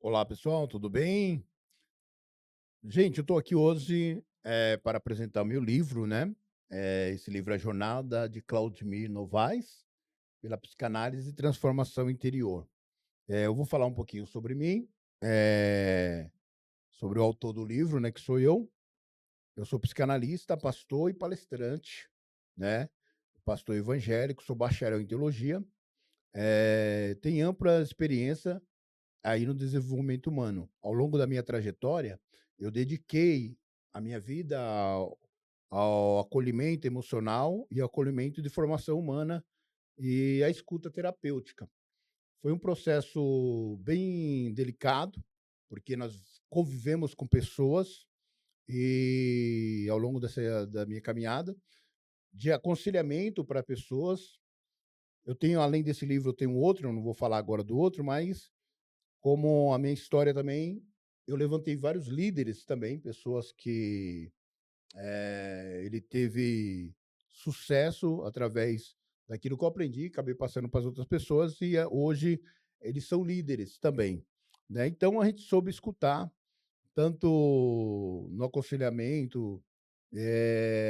Olá, pessoal, tudo bem? Gente, eu estou aqui hoje para apresentar o meu livro, né? Esse livro é a Jornada de Claudemir Novaes, pela Psicanálise e Transformação Interior. Eu vou falar um pouquinho sobre mim, eh, sobre o autor do livro, né, que sou eu. Eu sou psicanalista, pastor e palestrante, né? Pastor evangélico, sou bacharel em teologia, tenho ampla experiência aí no desenvolvimento humano. Ao longo da minha trajetória, eu dediquei a minha vida ao acolhimento emocional e ao acolhimento de formação humana e à escuta terapêutica. Foi um processo bem delicado, porque nós convivemos com pessoas e ao longo da minha caminhada, de aconselhamento para pessoas. Eu tenho, além desse livro, eu tenho outro, eu não vou falar agora do outro, mas como a minha história também, eu levantei vários líderes também, pessoas que, ele teve sucesso através daquilo que eu aprendi, acabei passando para as outras pessoas e, hoje eles são líderes também, né. Então a gente soube escutar, tanto no aconselhamento,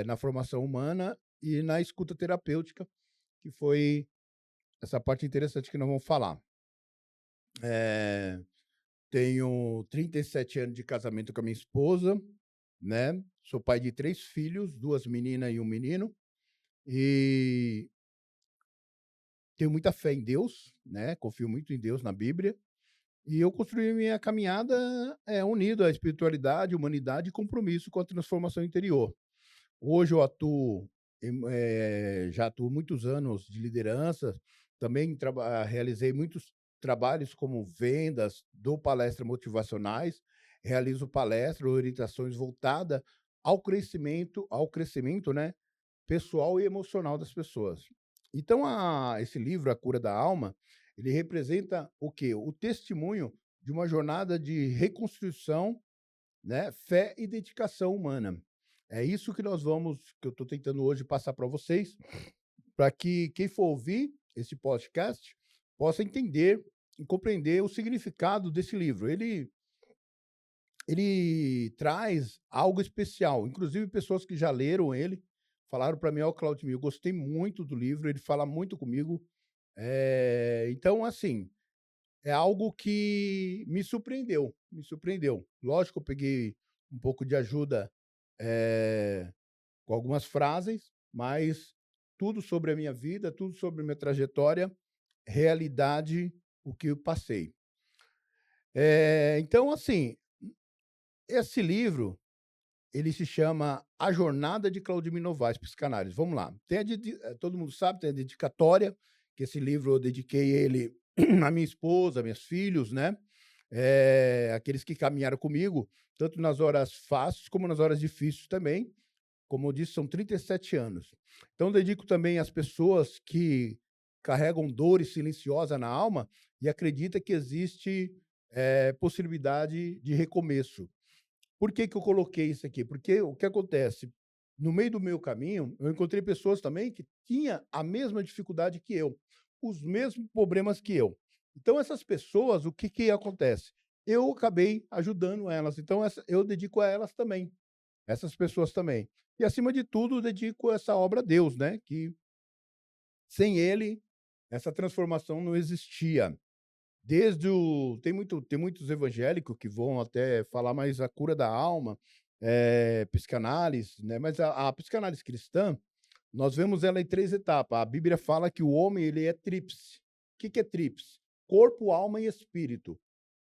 na formação humana e na escuta terapêutica, que foi essa parte interessante que nós vamos falar. Eh Tenho 37 anos de casamento com a minha esposa, né, sou pai de 3 filhos, 2 meninas e um menino, e tenho muita fé em Deus, né, confio muito em Deus, na Bíblia, e eu construí minha caminhada, unido à espiritualidade, humanidade e compromisso com a transformação interior. Hoje eu atuo já atuo muitos anos de liderança, também realizei muitos trabalhos como vendas, dou palestras motivacionais, realizo palestras, orientações voltada ao crescimento, né, pessoal e emocional das pessoas. Então esse livro, A Cura da Alma, ele representa o quê? O testemunho de uma jornada de reconstrução, né, fé e dedicação humana. É isso que eu estou tentando hoje passar para vocês, para que quem for ouvir esse podcast possa entender e compreender o significado desse livro. Ele traz algo especial, inclusive pessoas que já leram ele falaram para mim: "Ó, Claudemir, eu gostei muito do livro, ele fala muito comigo". Então, assim, é algo que me surpreendeu, me surpreendeu. Lógico, eu peguei um pouco de ajuda, eh, com algumas frases, mas tudo sobre a minha vida, tudo sobre a minha trajetória, realidade, o que eu passei. Então, assim, esse livro, ele se chama A Jornada de Claudemir Novaes, Psicanálise. Vamos lá, todo mundo sabe, tem a dedicatória, que esse livro eu dediquei ele à minha esposa, a meus filhos, né, aqueles que caminharam comigo, tanto nas horas fáceis como nas horas difíceis também. Como eu disse, são 37 anos. Então dedico também às pessoas que carregam dores silenciosa na alma e acredita que existe, possibilidade de recomeço. Por que que eu coloquei isso aqui? Porque o que acontece, no meio do meu caminho, eu encontrei pessoas também que tinha a mesma dificuldade que eu, os mesmos problemas que eu. Então essas pessoas, o que que acontece? Eu acabei ajudando elas, então eu dedico a elas também, essas pessoas também. E acima de tudo, dedico essa obra a Deus, né, que sem ele, essa transformação não existia. Desde o tem muitos evangélicos que vão até falar mais a cura da alma, psicanálise, né, mas a psicanálise cristã, nós vemos ela em 3 etapas. A Bíblia fala que o homem ele é tríplice. O que que é tríplice? Corpo, alma e espírito.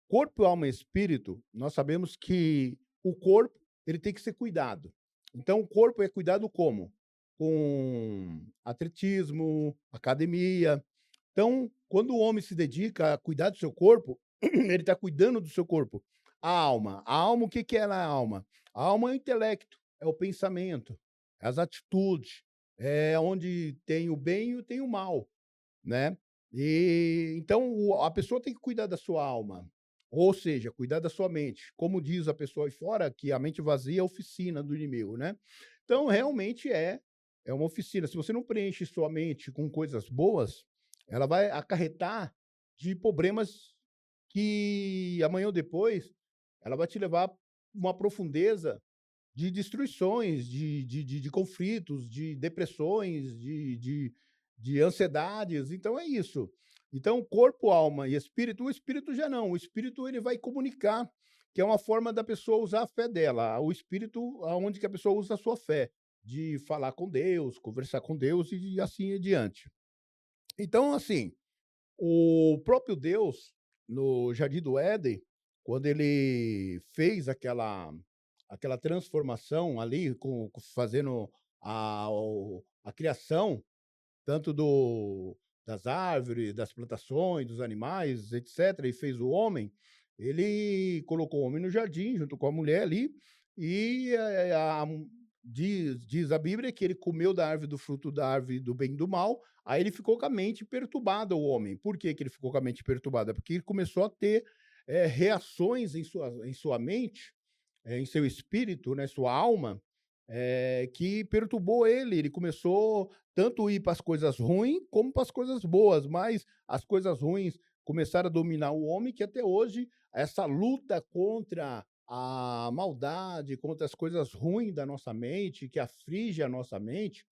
Corpo, alma e espírito, nós sabemos que o corpo, ele tem que ser cuidado. Então o corpo é cuidado como? Com atletismo, academia. Então, quando o homem se dedica a cuidar do seu corpo, ele está cuidando do seu corpo. A alma, o que que é a alma? A alma é o intelecto, é o pensamento, é as atitudes, é onde tem o bem e tem o mal, né. E então a pessoa tem que cuidar da sua alma, ou seja, cuidar da sua mente. Como diz a pessoa aí fora, que a mente vazia é a oficina do inimigo, né. Então realmente é uma oficina. Se você não preenche sua mente com coisas boas, ela vai acarretar de problemas que amanhã ou depois ela vai te levar uma profundeza de destruições, de conflitos, de depressões, de ansiedades, então é isso. Então corpo, alma e espírito, o espírito já não, o espírito ele vai comunicar, que é uma forma da pessoa usar a fé dela, o espírito aonde que a pessoa usa a sua fé, de falar com Deus, conversar com Deus e assim adiante. Então assim, o próprio Deus, no jardim do Éden, quando ele fez aquela transformação ali fazendo a criação, tanto das árvores, das plantações, dos animais, etcétera, e fez o homem, ele colocou o homem no jardim junto com a mulher ali, e diz a Bíblia que ele comeu da árvore do fruto da árvore do bem e do mal, aí ele ficou com a mente perturbada, o homem. Por que que ele ficou com a mente perturbada? Porque ele começou a ter reações em sua mente, em seu espírito, né, sua alma, que perturbou ele. Ele começou tanto a ir para as coisas ruins como para as coisas boas, mas as coisas ruins começaram a dominar o homem, que até hoje essa luta contra a maldade, contra as coisas ruins da nossa mente, que aflige a nossa mente,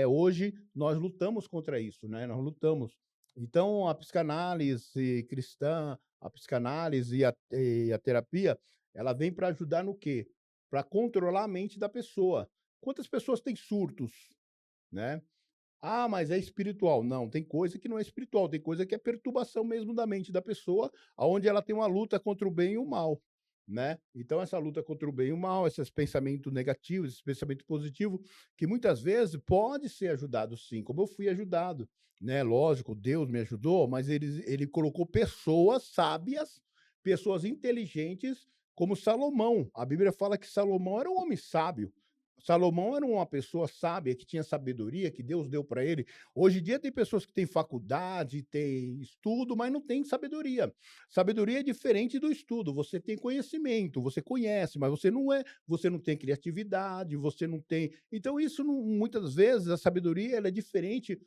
hoje nós lutamos contra isso, né? Nós lutamos. Então, a psicanálise cristã, a psicanálise e a terapia, ela vem para ajudar no quê? Para controlar a mente da pessoa. Quantas pessoas têm surtos, né? Ah, mas é espiritual. Não, tem coisa que não é espiritual, tem coisa que é perturbação mesmo da mente da pessoa, aonde ela tem uma luta contra o bem e o mal, né? Então essa luta contra o bem e o mal, esses pensamentos negativos, esse pensamento positivo, que muitas vezes pode ser ajudado sim, como eu fui ajudado, né? Lógico, Deus me ajudou, mas ele colocou pessoas sábias, pessoas inteligentes, como Salomão. A Bíblia fala que Salomão era um homem sábio. Salomão era uma pessoa sábia, que tinha sabedoria, que Deus deu para ele. Hoje em dia tem pessoas que têm faculdade, têm estudo, mas não têm sabedoria. Sabedoria é diferente do estudo. Você tem conhecimento, você conhece, mas você não tem criatividade, você não tem. Então isso muitas vezes a sabedoria ela é diferente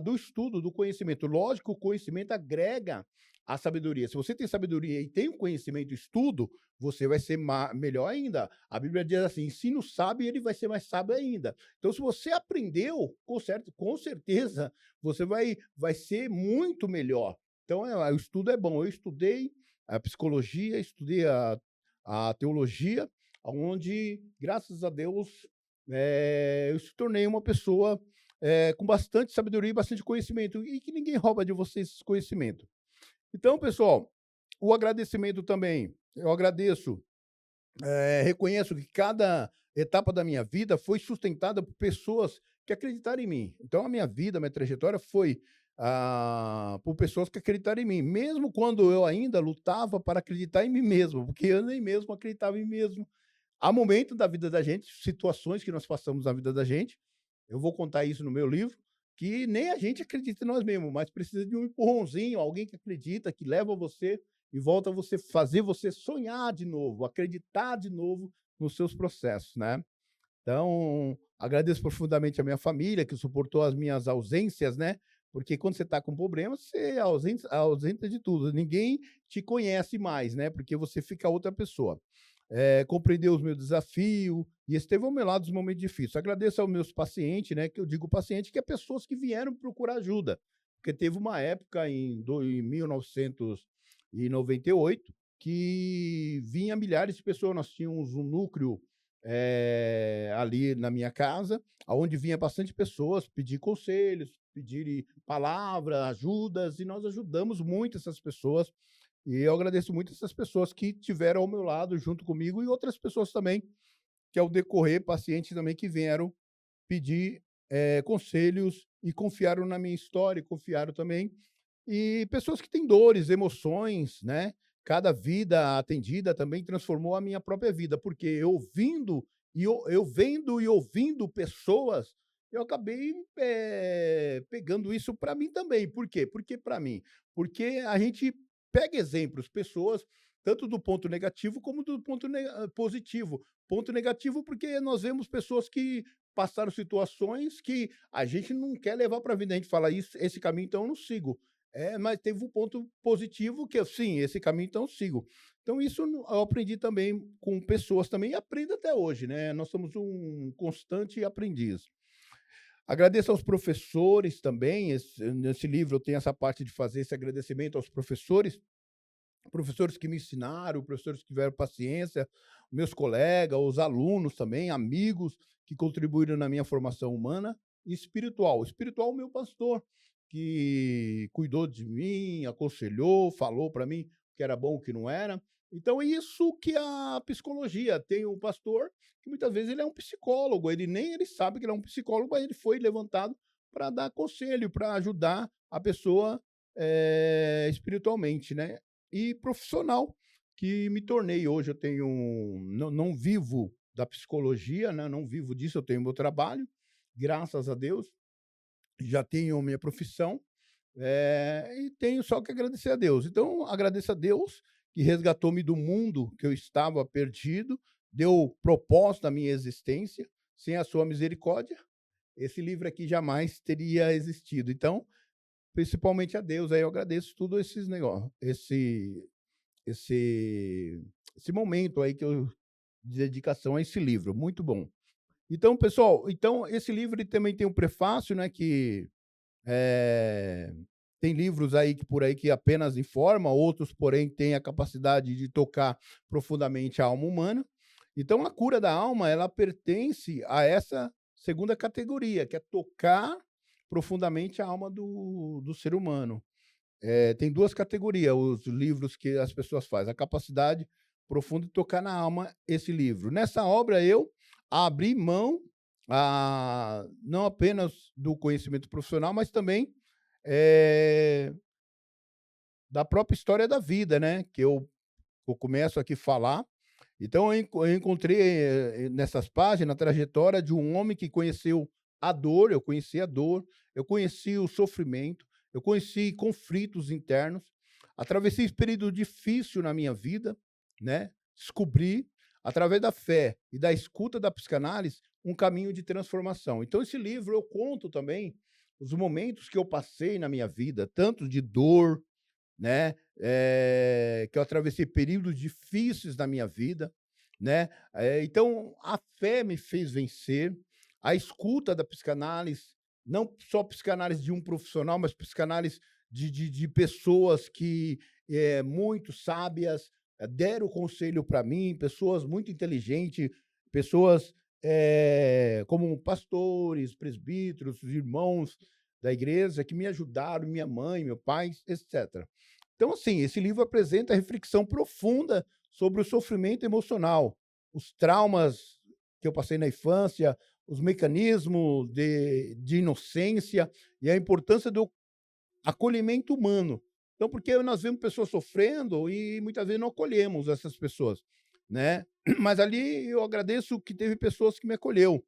do estudo, do conhecimento. Lógico, o conhecimento agrega a sabedoria. Se você tem sabedoria e tem o conhecimento, estudo, você vai ser melhor ainda. A Bíblia diz assim: ensina o sábio e ele vai ser mais sábio ainda. Então, se você aprendeu, com certeza, você vai ser muito melhor. Então, o estudo é bom. Eu estudei a psicologia, estudei a teologia, onde, graças a Deus, eu se tornei uma pessoa com bastante sabedoria e bastante conhecimento, e que ninguém rouba de você esse conhecimento. Então, pessoal, o agradecimento também. Eu agradeço, reconheço que cada etapa da minha vida foi sustentada por pessoas que acreditaram em mim. Então, a minha vida, a minha trajetória foi por pessoas que acreditaram em mim, mesmo quando eu ainda lutava para acreditar em mim mesmo, porque eu nem mesmo acreditava em mim mesmo. Há momentos da vida da gente, situações que nós passamos na vida da gente, eu vou contar isso no meu livro, que nem a gente acredita em nós mesmos, mas precisa de um empurrãozinho, alguém que acredita, que leva você e volta a fazer você sonhar de novo, acreditar de novo nos seus processos, né. Então, agradeço profundamente a minha família que suportou as minhas ausências, né, porque quando você está com problema, você ausenta de tudo, ninguém te conhece mais, né, porque você fica outra pessoa. Compreendeu os meus desafios e esteve ao meu lado nos momentos difíceis. Agradeço aos meus pacientes, né, que eu digo paciente, que é pessoas que vieram procurar ajuda, porque teve uma época em 1998 que vinha milhares de pessoas, nós tínhamos um núcleo, ali na minha casa, aonde vinha bastante pessoas pedir conselhos, pedir palavra, ajudas, e nós ajudamos muito essas pessoas, e eu agradeço muito essas pessoas que tiveram ao meu lado junto comigo e outras pessoas também, que ao decorrer, pacientes também que vieram pedir, conselhos e confiaram na minha história, e confiaram também. E pessoas que têm dores, emoções, né, cada vida atendida também transformou a minha própria vida, porque eu vendo e ouvindo pessoas, eu acabei, pegando isso para mim também. Por quê? Porque para mim? Porque a gente pega exemplos, pessoas, tanto do ponto negativo como do ponto positivo. Ponto negativo, porque nós vemos pessoas que passaram situações que a gente não quer levar para a vida, a gente fala: "Isso esse caminho então eu não sigo". Mas teve um ponto positivo que sim, esse caminho então eu sigo. Então isso eu aprendi também com pessoas também e aprendo até hoje, né, nós somos um constante aprendiz. Agradeço aos professores também, nesse livro eu tenho essa parte de fazer esse agradecimento aos professores, professores que me ensinaram, professores que tiveram paciência, meus colegas, os alunos também, amigos que contribuíram na minha formação humana e espiritual. Espiritual, o meu pastor, que cuidou de mim, aconselhou, falou para mim o que era bom, o que não era. Então, é isso que a psicologia tem um pastor que muitas vezes ele é um psicólogo, ele nem ele sabe que ele é um psicólogo, mas ele foi levantado para dar conselho, para ajudar a pessoa espiritualmente, né? E profissional que me tornei. Hoje eu tenho não vivo da psicologia, né, não vivo disso, eu tenho meu trabalho, graças a Deus, já tenho minha profissão, e tenho só que agradecer a Deus. Então, agradeço a Deus que resgatou-me do mundo que eu estava perdido, deu propósito à minha existência. Sem a sua misericórdia, esse livro aqui jamais teria existido. Então, principalmente a Deus, aí eu agradeço tudo esses negócios, esse esse momento aí que eu de dedicação a esse livro, muito bom. Então, pessoal, então esse livro ele também tem um prefácio, né, que, eh, tem livros aí que por aí que apenas informam, outros, porém, têm a capacidade de tocar profundamente a alma humana. Então a cura da alma, ela pertence a essa segunda categoria, que é tocar profundamente a alma do ser humano. Tem 2 categorias os livros que as pessoas fazem, a capacidade profunda de tocar na alma, esse livro. Nessa obra eu abri mão, não apenas do conhecimento profissional, mas também, eh, da própria história da vida, né, que eu começo aqui a falar. Então eu encontrei, nessas páginas a trajetória de um homem que conheceu a dor, eu conheci a dor, eu conheci o sofrimento, eu conheci conflitos internos, atravessei esse período difícil na minha vida, né, descobri, através da fé e da escuta da psicanálise, um caminho de transformação. Então esse livro eu conto também os momentos que eu passei na minha vida, tanto de dor, né, que eu atravessei períodos difíceis na minha vida, né, então a fé me fez vencer, a escuta da psicanálise, não só psicanálise de um profissional, mas psicanálise de pessoas que, muito sábias, deram conselho para mim, pessoas muito inteligentes, pessoas, como pastores, presbíteros, irmãos da igreja que me ajudaram, minha mãe, meu pai, etc. Então, assim, esse livro apresenta reflexão profunda sobre o sofrimento emocional, os traumas que eu passei na infância, os mecanismos de inocência e a importância do acolhimento humano. Então, porque nós vemos pessoas sofrendo e muitas vezes não acolhemos essas pessoas, né? Mas ali eu agradeço que teve pessoas que me acolheu.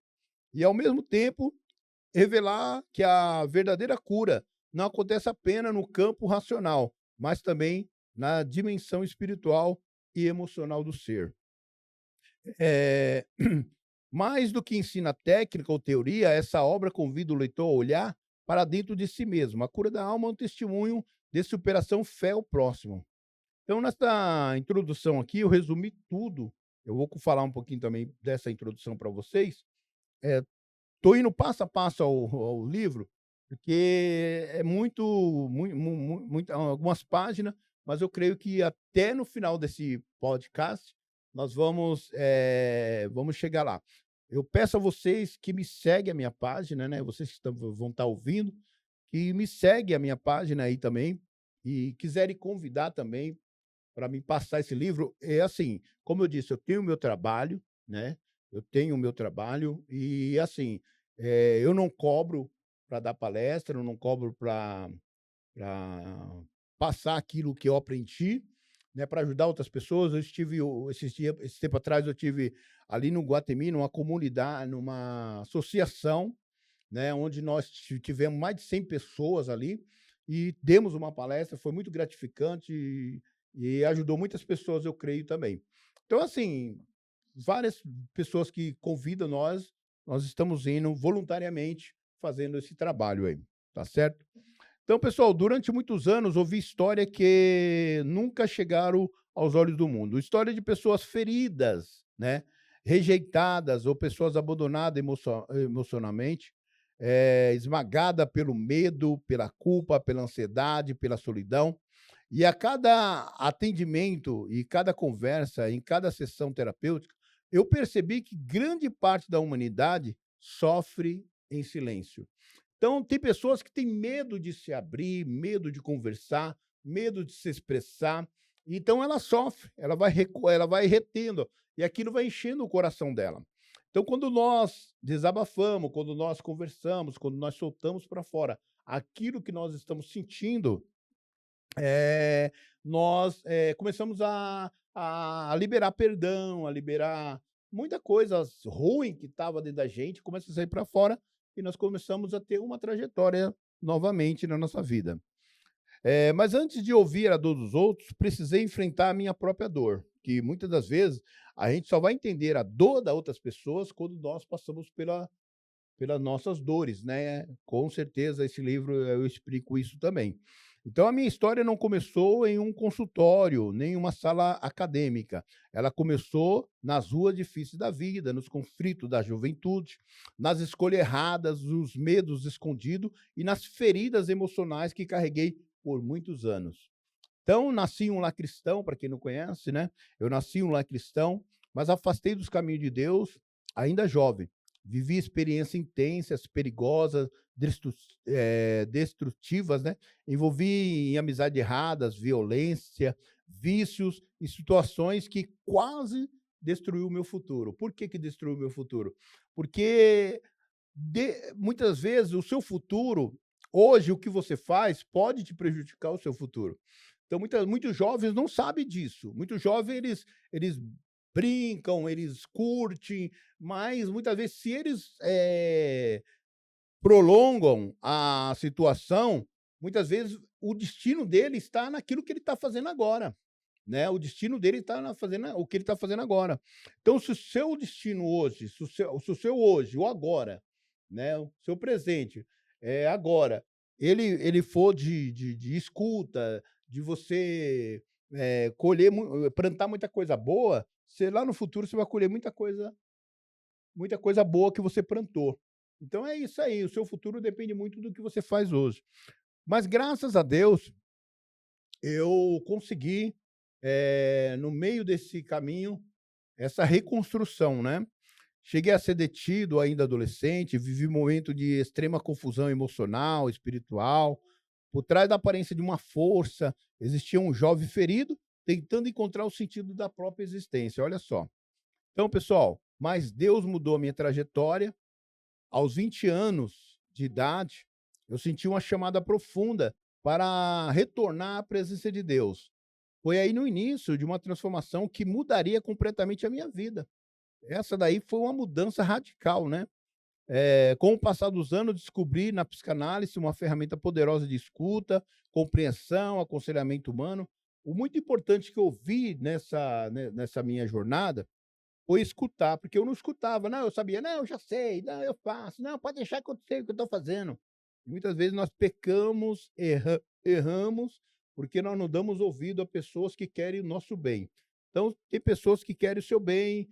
E ao mesmo tempo revelar que a verdadeira cura não acontece apenas no campo racional, mas também na dimensão espiritual e emocional do ser. Eh, Mais do que ensina técnica ou teoria, essa obra convida o leitor a olhar para dentro de si mesmo. A cura da alma é um testemunho de superação fé ao próximo. Então, nessa introdução aqui, eu resumi tudo. Eu vou falar um pouquinho também dessa introdução para vocês. Eh, Tô indo passo a passo ao livro, porque é muito algumas páginas, mas eu creio que até no final desse podcast nós vamos chegar lá. Eu peço a vocês que me seguem a minha página, né, vocês que vão estar ouvindo, que me segue a minha página aí também, e quiserem convidar também para me passar esse livro, é assim, como eu disse, eu tenho o meu trabalho, né, eu tenho o meu trabalho e, assim, eu não cobro para dar palestra, eu não cobro para passar aquilo que eu aprendi, né, para ajudar outras pessoas. Eu estive esse tempo atrás eu tive ali no Guatemi, numa comunidade, numa associação, né, onde nós tivemos mais de 100 pessoas ali e demos uma palestra, foi muito gratificante e ajudou muitas pessoas, eu creio também. Então, assim, várias pessoas que convidam nós estamos indo voluntariamente fazendo esse trabalho aí, tá certo? Então, pessoal, durante muitos anos ouvi história que nunca chegaram aos olhos do mundo. História de pessoas feridas, né? Rejeitadas ou pessoas abandonadas emocionalmente, esmagada pelo medo, pela culpa, pela ansiedade, pela solidão. E a cada atendimento e cada conversa, em cada sessão terapêutica, eu percebi que grande parte da humanidade sofre em silêncio. Então, tem pessoas que têm medo de se abrir, medo de conversar, medo de se expressar. Então, ela sofre, ela vai retendo, e aquilo vai enchendo o coração dela. Então, quando nós desabafamos, quando nós conversamos, quando nós soltamos para fora aquilo que nós estamos sentindo, eh, nós, começamos a liberar perdão, a liberar muita coisa ruim que estava dentro da gente, começa a sair para fora, e nós começamos a ter uma trajetória novamente na nossa vida. Mas antes de ouvir a dor dos outros, precisei enfrentar a minha própria dor, que muitas das vezes a gente só vai entender a dor das outras pessoas quando nós passamos pelas nossas dores, né. Com certeza esse livro eu explico isso também. Então a minha história não começou em um consultório, nem em uma sala acadêmica. Ela começou nas ruas difíceis da vida, nos conflitos da juventude, nas escolhas erradas, nos medos escondidos e nas feridas emocionais que carreguei por muitos anos. Então, nasci um lar cristão, para quem não conhece, né, eu nasci um lar cristão, mas afastei dos caminhos de Deus ainda jovem. Vivi experiências intensas, perigosas, destrutivas, né, envolvi em amizades erradas, violência, vícios e situações que quase destruiu o meu futuro. Por que que destruiu o meu futuro? Porque muitas vezes o seu futuro, hoje o que você faz pode te prejudicar o seu futuro. Então muitos jovens não sabem disso, muitos jovens eles brincam, eles curtem, mas muitas vezes se eles, prolongam a situação, muitas vezes o destino dele está naquilo que ele está fazendo agora, né, o destino dele está na fazendo o que ele está fazendo agora. Então se o seu destino hoje, se o seu hoje, o agora, né, o seu presente, é agora, ele for de escuta, de você, colher plantar muita coisa boa, você lá no futuro você vai colher muita coisa boa que você plantou. Então é isso aí, o seu futuro depende muito do que você faz hoje. Mas graças a Deus, eu consegui, no meio desse caminho, essa reconstrução, né. Cheguei a ser detido ainda adolescente, vivi um momento de extrema confusão emocional, espiritual. Por trás da aparência de uma força, existia um jovem ferido, tentando encontrar o sentido da própria existência, olha só. Então pessoal, mas Deus mudou a minha trajetória. Aos 20 anos de idade, eu senti uma chamada profunda para retornar à presença de Deus. Foi aí no início de uma transformação que mudaria completamente a minha vida. Essa daí foi uma mudança radical, né. Com o passar dos anos, descobri na psicanálise uma ferramenta poderosa de escuta, compreensão, aconselhamento humano. O muito importante que eu vi nessa minha jornada foi escutar, porque eu não escutava. Não, eu sabia: "Não, eu já sei. Não, eu faço. Não, pode deixar que eu sei o que eu estou fazendo". E muitas vezes nós pecamos, erramos, porque nós não damos ouvido a pessoas que querem o nosso bem. Então, tem pessoas que querem o seu bem,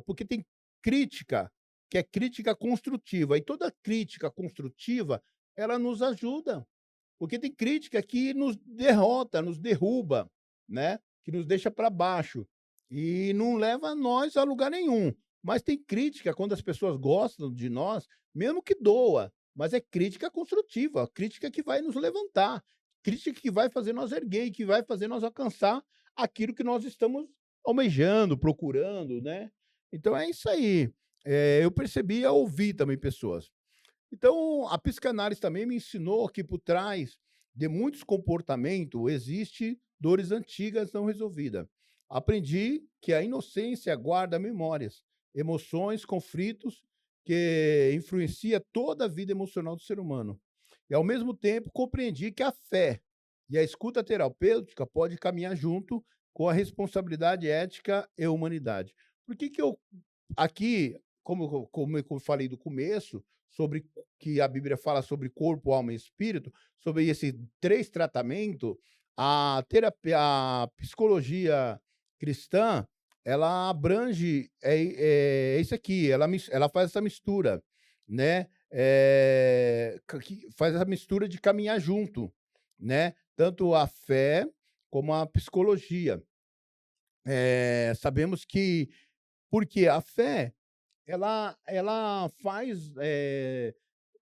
porque tem crítica, que é crítica construtiva, e toda crítica construtiva, ela nos ajuda, porque tem crítica que nos derrota, nos derruba, né, que nos deixa para baixo, e não leva nós a lugar nenhum. Mas tem crítica quando as pessoas gostam de nós, mesmo que doa, mas é crítica construtiva, crítica que vai nos levantar, crítica que vai fazer nós erguer, que vai fazer nós alcançar aquilo que nós estamos almejando, procurando, né. Então é isso aí. Eu percebi a ouvir também pessoas. Então, a psicanálise também me ensinou que por trás de muitos comportamentos existe dores antigas não resolvidas. Aprendi que a inocência guarda memórias, emoções, conflitos que influencia toda a vida emocional do ser humano. E ao mesmo tempo compreendi que a fé e a escuta terapêutica pode caminhar junto com a responsabilidade ética e humanidade. Por que que eu aqui, como eu falei do começo, sobre que a Bíblia fala sobre corpo, alma e espírito, sobre esse 3 tratamento, a psicologia cristã, ela abrange, isso aqui, ela faz essa mistura, né, que faz essa mistura de caminhar junto, né, tanto a fé como a psicologia. Sabemos que porque a fé, ela faz,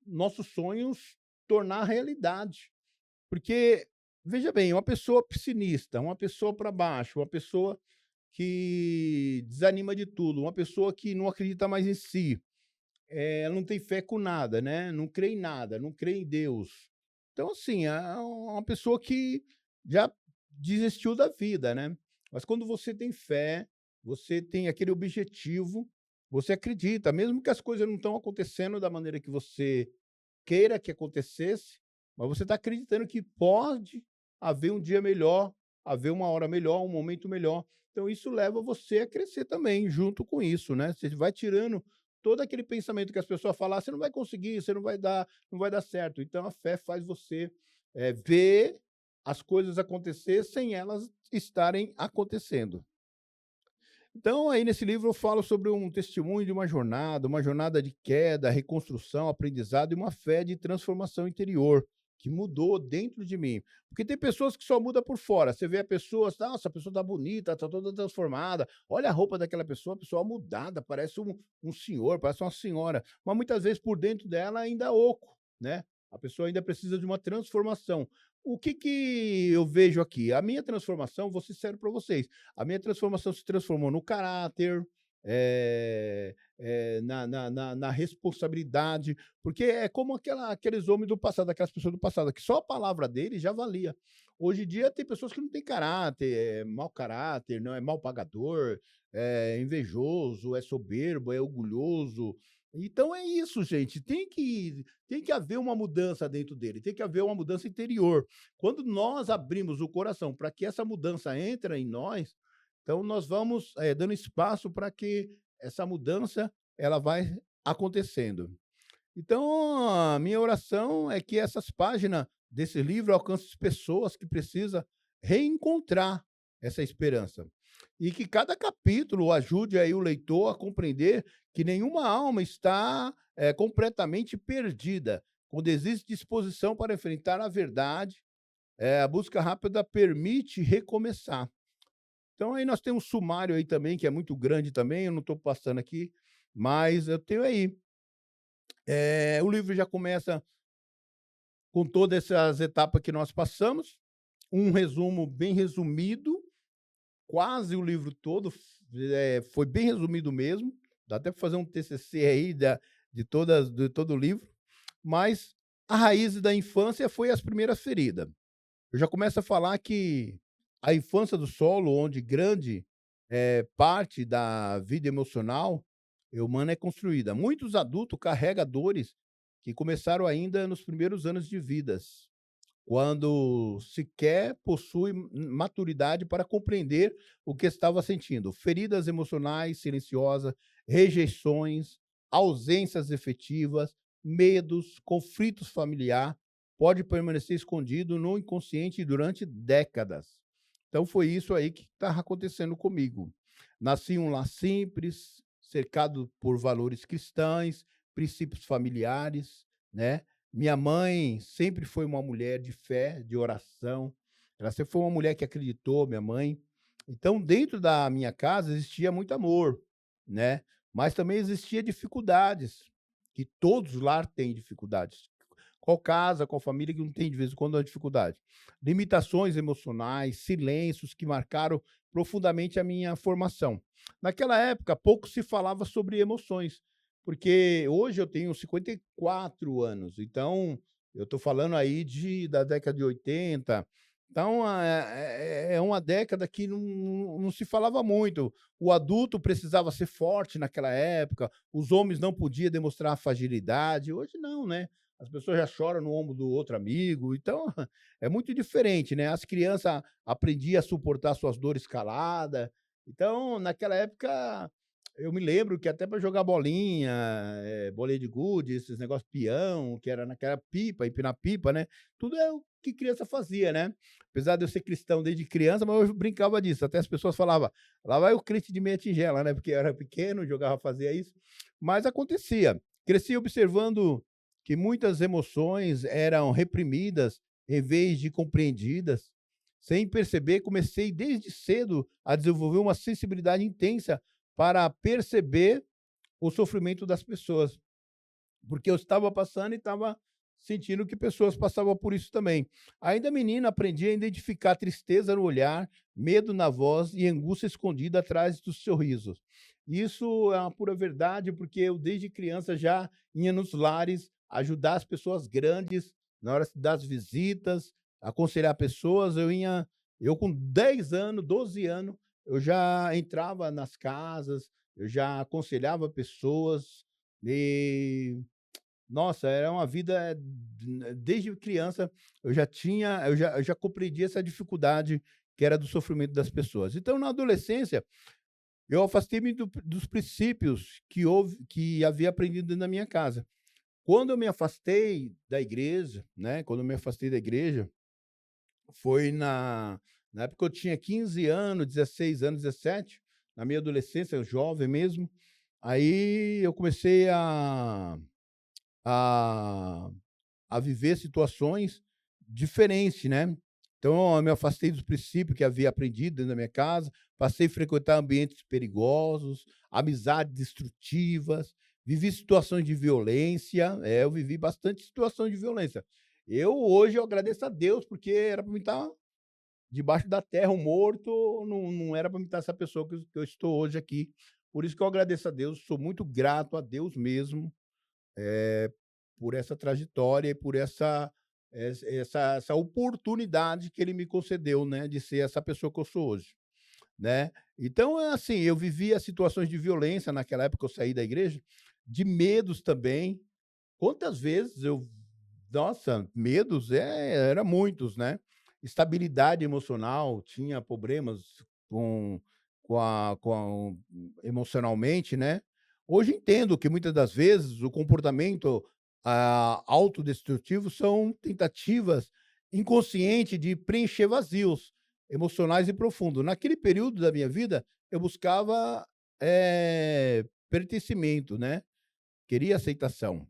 nossos sonhos tornar realidade. Porque, veja bem, uma pessoa pessimista, uma pessoa para baixo, uma pessoa que desanima de tudo, uma pessoa que não acredita mais em si, ela não tem fé com nada, né, não crê em nada, não crê em Deus. Então, assim, é uma pessoa que já desistiu da vida, né. Mas quando você tem fé, você tem aquele objetivo, você acredita, mesmo que as coisas não estão acontecendo da maneira que você queira que acontecesse, mas você está acreditando que pode haver um dia melhor, haver uma hora melhor, um momento melhor. Então isso leva você a crescer também junto com isso, né. Você vai tirando todo aquele pensamento que as pessoas falam: "Ah, você não vai conseguir, você não vai dar certo". Então a fé faz você, ver as coisas acontecer sem elas estarem acontecendo. Então, aí nesse livro eu falo sobre um testemunho de uma jornada de queda, reconstrução, aprendizado e uma fé de transformação interior, que mudou dentro de mim. Porque tem pessoas que só mudam por fora. Você vê a pessoa, nossa, a pessoa tá bonita, tá toda transformada. Olha a roupa daquela pessoa, a pessoa mudada, parece um senhor, parece uma senhora. Mas muitas vezes por dentro dela ainda é oco, né? A pessoa ainda precisa de uma transformação. O que que eu vejo aqui? A minha transformação, vou ser sincero para vocês, a minha transformação se transformou no caráter, na responsabilidade, porque é como aqueles homens do passado, aquelas pessoas do passado, que só a palavra dele já valia. Hoje em dia tem pessoas que não têm caráter, é mau caráter, não é mal pagador, é invejoso, é soberbo, é orgulhoso. Então é isso, gente. Tem que haver uma mudança dentro dele, tem que haver uma mudança interior. Quando nós abrimos o coração para que essa mudança entre em nós, então nós vamos, dando espaço para que essa mudança ela vai acontecendo. Então a minha oração é que essas páginas desse livro alcancem as pessoas que precisam reencontrar essa esperança. E que cada capítulo ajude aí o leitor a compreender que nenhuma alma está, completamente perdida, quando existe disposição para enfrentar a verdade, a busca rápida permite recomeçar. Então aí nós temos um sumário aí também, que é muito grande também, eu não estou passando aqui, mas eu tenho aí. O livro já começa com todas essas etapas que nós passamos, um resumo bem resumido, quase o livro todo, foi bem resumido mesmo, dá até para fazer um TCC aí de todo o livro, mas a raiz da infância foi as primeiras feridas. Eu já começo a falar que a infância do solo, onde grande, parte da vida emocional humana é construída. Muitos adultos carregam dores que começaram ainda nos primeiros anos de vidas, quando sequer possui maturidade para compreender o que estava sentindo. Feridas emocionais silenciosas, rejeições, ausências efetivas, medos, conflitos familiar, pode permanecer escondido no inconsciente durante décadas. Então foi isso aí que estava acontecendo comigo. Nasci em um lar simples, cercado por valores cristãos, princípios familiares, né? Minha mãe sempre foi uma mulher de fé, de oração. Ela sempre foi uma mulher que acreditou, minha mãe. Então, dentro da minha casa existia muito amor, né? Mas também existia dificuldades, que todos lá têm dificuldades. Qual casa, qual família que não tem de vez em quando uma dificuldade? Limitações emocionais, silêncios que marcaram profundamente a minha formação. Naquela época, pouco se falava sobre emoções, porque hoje eu tenho 54 anos, então eu estou falando aí da década de 80. Então é uma década que não se falava muito. O adulto precisava ser forte naquela época, os homens não podiam demonstrar fragilidade. Hoje não, né? As pessoas já choram no ombro do outro amigo, então é muito diferente, né? As crianças aprendiam a suportar suas dores calada. Então, naquela época, eu me lembro que até para jogar bolinha, bolinha de gude, esses negócios peão, que era naquela pipa, empinar pipa, né, tudo é o que criança fazia, né. Apesar de eu ser cristão desde criança, mas eu brincava disso, até as pessoas falavam: "Lá vai o crente de meia tigela", né, porque eu era pequeno, jogava, fazia isso, mas acontecia. Cresci observando que muitas emoções eram reprimidas em vez de compreendidas. Sem perceber, comecei desde cedo a desenvolver uma sensibilidade intensa para perceber o sofrimento das pessoas, porque eu estava passando e estava sentindo que pessoas passavam por isso também. Ainda menina, aprendi a identificar tristeza no olhar, medo na voz e angústia escondida atrás dos sorrisos. Isso é uma pura verdade, porque eu desde criança já ia nos lares ajudar as pessoas grandes na hora das visitas, aconselhar pessoas. Eu com 10 anos, 12 anos, eu já entrava nas casas, eu já aconselhava pessoas e nossa, era uma vida desde criança eu já compreendi essa dificuldade que era do sofrimento das pessoas. Então, na adolescência, eu afastei-me dos princípios que havia aprendido dentro da minha casa. Quando eu me afastei da igreja, né, quando eu me afastei da igreja, foi na época que eu tinha 15 anos, 16 anos, 17, na minha adolescência, jovem mesmo, aí eu comecei a a viver situações diferentes, né. Então eu me afastei dos princípios que havia aprendido dentro da minha casa, passei a frequentar ambientes perigosos, amizades destrutivas, vivi situações de violência, eu vivi bastante situações de violência. Hoje eu agradeço a Deus, porque era para mim estar debaixo da terra, um morto, não era para mim estar essa pessoa que eu estou hoje aqui. Por isso que eu agradeço a Deus, sou muito grato a Deus mesmo, eh, por essa trajetória e por essa oportunidade que ele me concedeu, né, de ser essa pessoa que eu sou hoje, né. Então é assim, eu vivia situações de violência naquela época que eu saí da igreja, de medos também. Quantas vezes eu nossa, medos, era muitos, né. Estabilidade emocional, tinha problemas com com emocionalmente, né. Hoje entendo que muitas das vezes o comportamento, autodestrutivo são tentativas inconsciente de preencher vazios emocionais e profundos. Naquele período da minha vida, eu buscava, pertencimento, né, queria aceitação.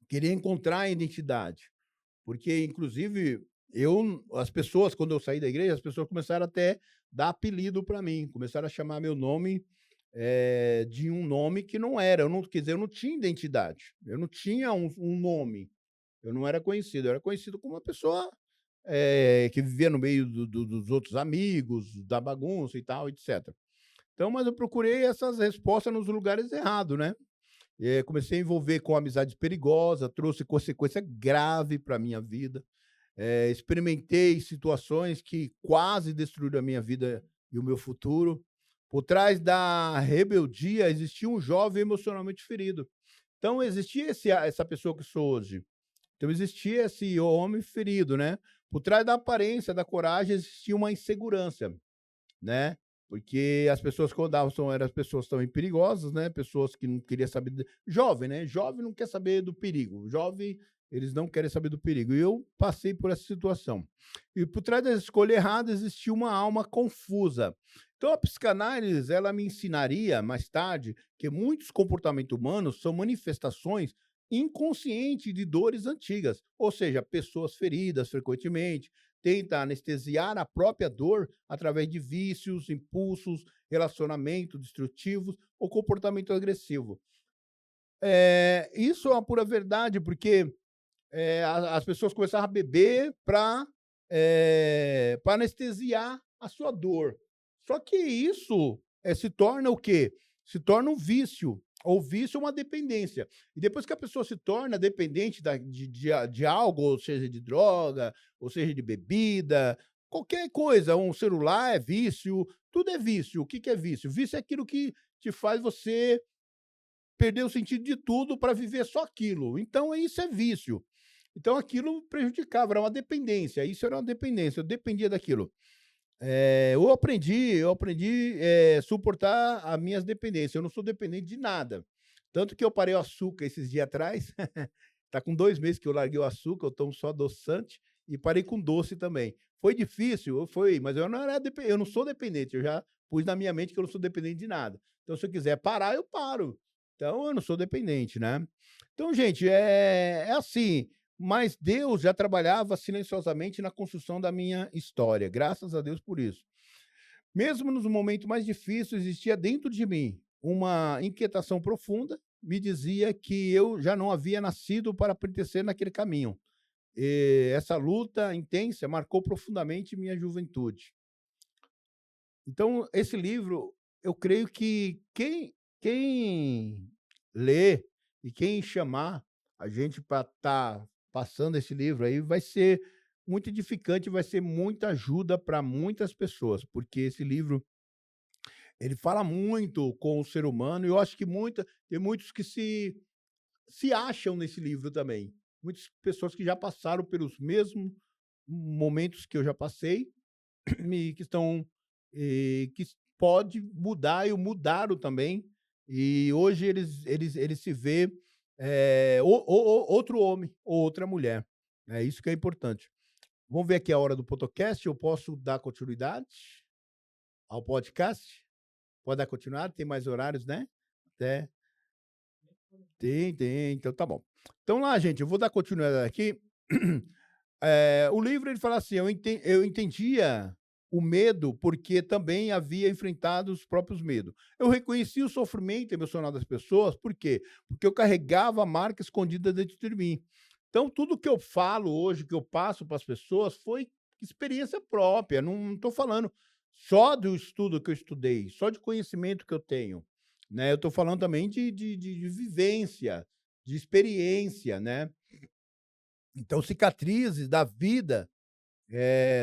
Queria encontrar a identidade, porque inclusive as pessoas quando eu saí da igreja, as pessoas começaram até dar apelido para mim, começaram a chamar meu nome, de um nome que não era, eu não quer dizer, eu não tinha identidade, eu não tinha um nome, eu não era conhecido, eu era conhecido como uma pessoa, que vivia no meio dos outros amigos, da bagunça e tal, etcétera. Então, mas eu procurei essas respostas nos lugares errados, né. Comecei a envolver com amizades perigosas, trouxe consequência grave para a minha vida. Experimentei situações que quase destruíram a minha vida e o meu futuro. Por trás da rebeldia existia um jovem emocionalmente ferido. Então existia essa pessoa que sou hoje. Então existia esse homem ferido, né. Por trás da aparência, da coragem, existia uma insegurança, né, porque as pessoas que rodavam eram as pessoas também perigosas, né, pessoas que não queria saber jovem, né, jovem não quer saber do perigo, jovem, eles não querem saber do perigo, e eu passei por essa situação. E por trás da escolha errada existia uma alma confusa. Então a psicanálise, ela me ensinaria mais tarde que muitos comportamentos humanos são manifestações inconscientes de dores antigas, ou seja, pessoas feridas frequentemente, tenta anestesiar a própria dor através de vícios, impulsos, relacionamentos destrutivos ou comportamento agressivo. Isso é uma pura verdade, porque, as pessoas começaram a beber para anestesiar a sua dor. Só que isso, se torna o quê? Se torna um vício, ou vício é uma dependência. E depois que a pessoa se torna dependente de algo, ou seja, de droga, ou seja, de bebida, qualquer coisa, um celular é vício, tudo é vício. O que que é vício? Vício é aquilo que te faz você perder o sentido de tudo para viver só aquilo. Então isso é vício. Então aquilo prejudicava, era uma dependência, isso era uma dependência, eu dependia daquilo. eu aprendi suportar as minhas dependências. Eu não sou dependente de nada. Tanto que eu parei o açúcar esses dias atrás. Tá com 2 meses que eu larguei o açúcar, eu tomo só adoçante e parei com doce também. Foi difícil? Foi, mas eu não sou dependente, eu já pus na minha mente que eu não sou dependente de nada. Então se eu quiser parar, eu paro. Então eu não sou dependente, né. Então gente, é assim, mas Deus já trabalhava silenciosamente na construção da minha história, graças a Deus por isso. Mesmo nos momentos mais difíceis, existia dentro de mim uma inquietação profunda, me dizia que eu já não havia nascido para pertencer naquele caminho. Essa luta intensa marcou profundamente minha juventude. Então, esse livro, eu creio que quem lê e quem chamar a gente para estar passando esse livro aí, vai ser muito edificante, vai ser muita ajuda para muitas pessoas, porque esse livro ele fala muito com o ser humano e eu acho que tem muitos que se acham nesse livro também. Muitas pessoas que já passaram pelos mesmos momentos que eu já passei e que estão, que pode mudar e o mudaram também. E hoje eles se vê, outro homem ou outra mulher. É isso que é importante. Vamos ver aqui a hora do podcast, eu posso dar continuidade ao podcast? Pode dar continuidade? Tem mais horários, né? Até tem, então tá bom. Então lá, gente, eu vou dar continuidade aqui. O livro ele fala assim: eu entendia o medo, porque também havia enfrentado os próprios medos. Eu reconhecia o sofrimento emocional das pessoas, por quê? Porque eu carregava a marca escondida dentro de mim. Então, tudo que eu falo hoje, que eu passo para as pessoas, foi experiência própria. Não estou falando só do estudo que eu estudei, só de conhecimento que eu tenho, né? Eu estou falando também de vivência, de experiência, né? Então, cicatrizes da vida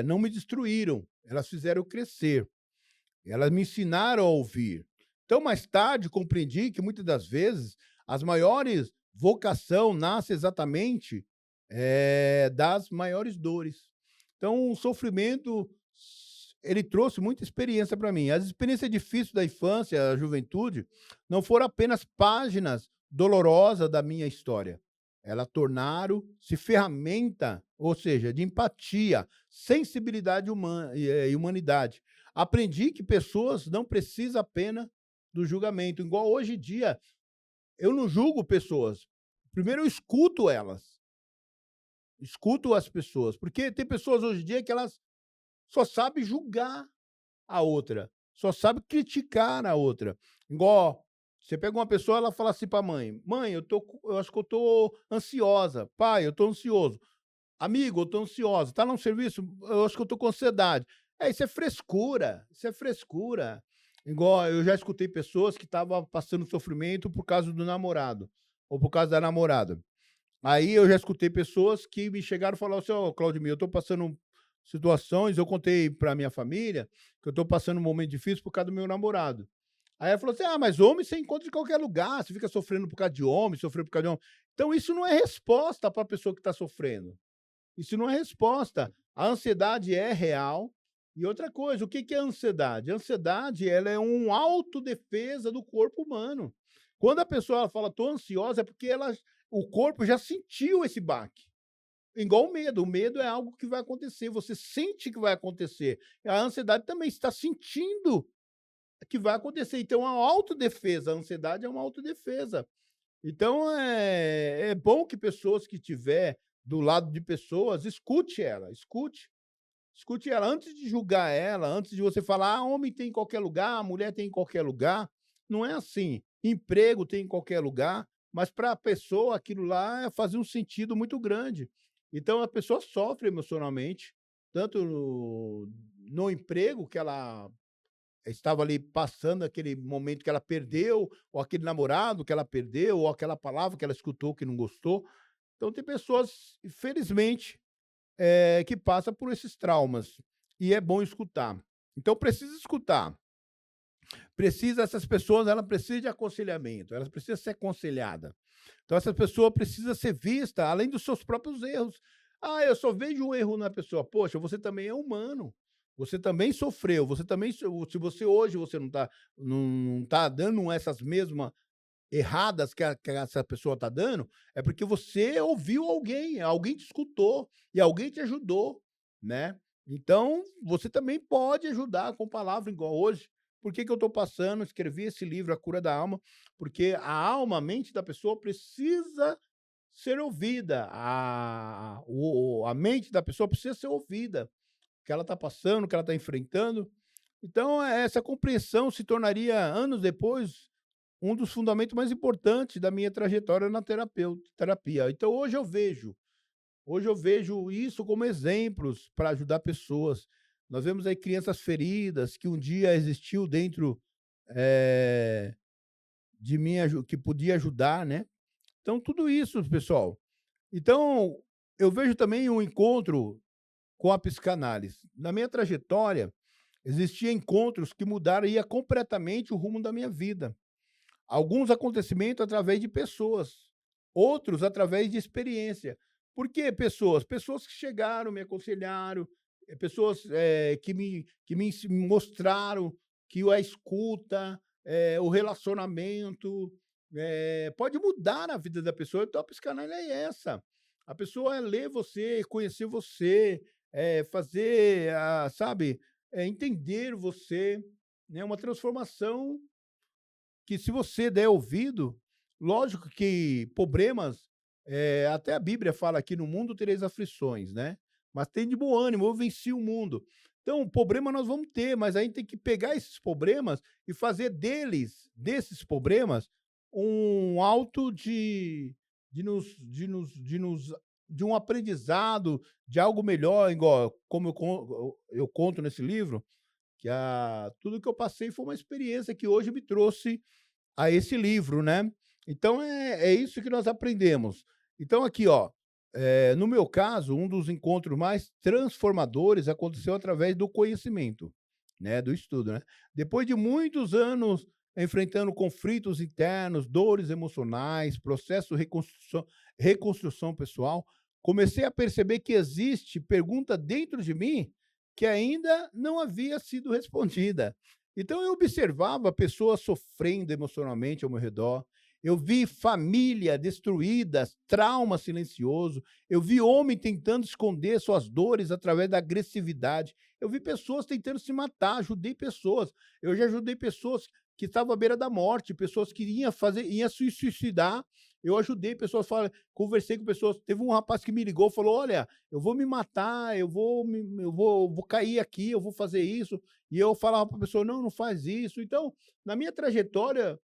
não me destruíram, elas fizeram eu crescer, elas me ensinaram a ouvir. Então, mais tarde, compreendi que muitas das vezes as maiores vocação nasce exatamente das maiores dores. Então, o sofrimento ele trouxe muita experiência para mim. As experiências difíceis da infância, da juventude, não foram apenas páginas dolorosas da minha história. Elas tornaram-se ferramenta, ou seja, de empatia, sensibilidade humana e humanidade. Aprendi que pessoas não precisam apenas do julgamento. Igual hoje em dia, eu não julgo pessoas. Primeiro eu escuto elas, escuto as pessoas, porque tem pessoas hoje em dia que elas só sabem julgar a outra, só sabem criticar a outra. Igual, você pega uma pessoa, ela fala assim para a mãe: "Mãe, eu acho que eu tô ansiosa. Pai, eu tô ansioso. Amigo, eu tô ansiosa. Tá no serviço? Eu acho que eu tô com ansiedade". Isso é frescura, isso é frescura. Igual eu já escutei pessoas que estavam passando sofrimento por causa do namorado, ou por causa da namorada. Aí eu já escutei pessoas que me chegaram e falaram assim: "Ó, Claudemir, eu tô passando situações", eu contei pra minha família que eu tô passando um momento difícil por causa do meu namorado. Aí ela falou assim: "Ah, mas homem você encontra em qualquer lugar, você fica sofrendo por causa de homem, sofrendo por causa de homem". Então isso não é resposta para a pessoa que está sofrendo. Isso não é resposta. A ansiedade é real. E outra coisa, o que que é ansiedade? A ansiedade, ela é um autodefesa do corpo humano. Quando a pessoa ela fala: "Tô ansiosa", é porque o corpo já sentiu esse baque. Igual o medo é algo que vai acontecer, você sente que vai acontecer. A ansiedade também está sentindo que vai acontecer, então é uma autodefesa, a ansiedade é uma autodefesa. Então é bom que pessoas que tiver do lado de pessoas, escute ela, escute ela antes de julgar ela, antes de você falar: "Ah, homem tem em qualquer lugar, mulher tem em qualquer lugar", não é assim. Emprego tem em qualquer lugar, mas para a pessoa aquilo lá fazia um sentido muito grande. Então a pessoa sofre emocionalmente, tanto no emprego que ela estava ali passando aquele momento que ela perdeu, ou aquele namorado que ela perdeu, ou aquela palavra que ela escutou que não gostou. Então tem pessoas, infelizmente, que passa por esses traumas, e é bom escutar. Então precisa escutar, precisa essas pessoas, ela precisa de aconselhamento, elas precisam ser aconselhada. Então essa pessoa precisa ser vista além dos seus próprios erros. "Ah, eu só vejo um erro na pessoa". Poxa, você também é humano. Você também sofreu, você também se você hoje você não tá dando essas mesmas erradas que essa pessoa está dando, é porque você ouviu alguém, alguém te escutou e alguém te ajudou, né. Então, você também pode ajudar com palavra igual hoje. Por que que eu estou passando, escrevi esse livro, A Cura da Alma, porque a alma, a mente da pessoa precisa ser ouvida, a mente da pessoa precisa ser ouvida, o que ela está passando, o que ela está enfrentando. Então, essa compreensão se tornaria, anos depois, um dos fundamentos mais importantes da minha trajetória na terapia. Então hoje eu vejo isso como exemplos para ajudar pessoas. Nós vemos aí crianças feridas que um dia existiu dentro, eh, de mim que podia ajudar, né. Então tudo isso, pessoal. Então, eu vejo também um encontro com a psicanálise. Na minha trajetória, existia encontros que mudaria completamente o rumo da minha vida. Alguns acontecimentos através de pessoas, outros através de experiência. Por que pessoas? Pessoas que chegaram, me aconselharam, pessoas, que me mostraram que a escuta, o relacionamento, pode mudar a vida da pessoa. Então a psicanálise é essa. A pessoa é ler você, conhecer você, fazer, sabe, entender você, né, uma transformação que se você der ouvido, lógico que problemas, até a Bíblia fala que no mundo tereis aflições, né, mas tem de bom ânimo, eu venci o mundo. Então, problema nós vamos ter, mas a gente tem que pegar esses problemas e fazer desses problemas, um alto de um aprendizado, de algo melhor, igual como eu conto nesse livro, que tudo que eu passei foi uma experiência que hoje me trouxe a esse livro, né. Então é isso que nós aprendemos. Então aqui, ó, no meu caso, um dos encontros mais transformadores aconteceu através do conhecimento, né, do estudo, né. Depois de muitos anos enfrentando conflitos internos, dores emocionais, processo de reconstrução pessoal, comecei a perceber que existe pergunta dentro de mim que ainda não havia sido respondida. Então eu observava pessoas sofrendo emocionalmente ao meu redor, eu vi família destruídas, trauma silencioso, eu vi homem tentando esconder suas dores através da agressividade, eu vi pessoas tentando se matar, ajudei pessoas, eu já ajudei pessoas que estavam à beira da morte, pessoas que iam se suicidar, eu ajudei pessoas, conversei com pessoas, teve um rapaz que me ligou, falou: "Olha, eu vou me matar, eu vou cair aqui, eu vou fazer isso", e eu falava para a pessoa: "Não, não faz isso". Então, na minha trajetória,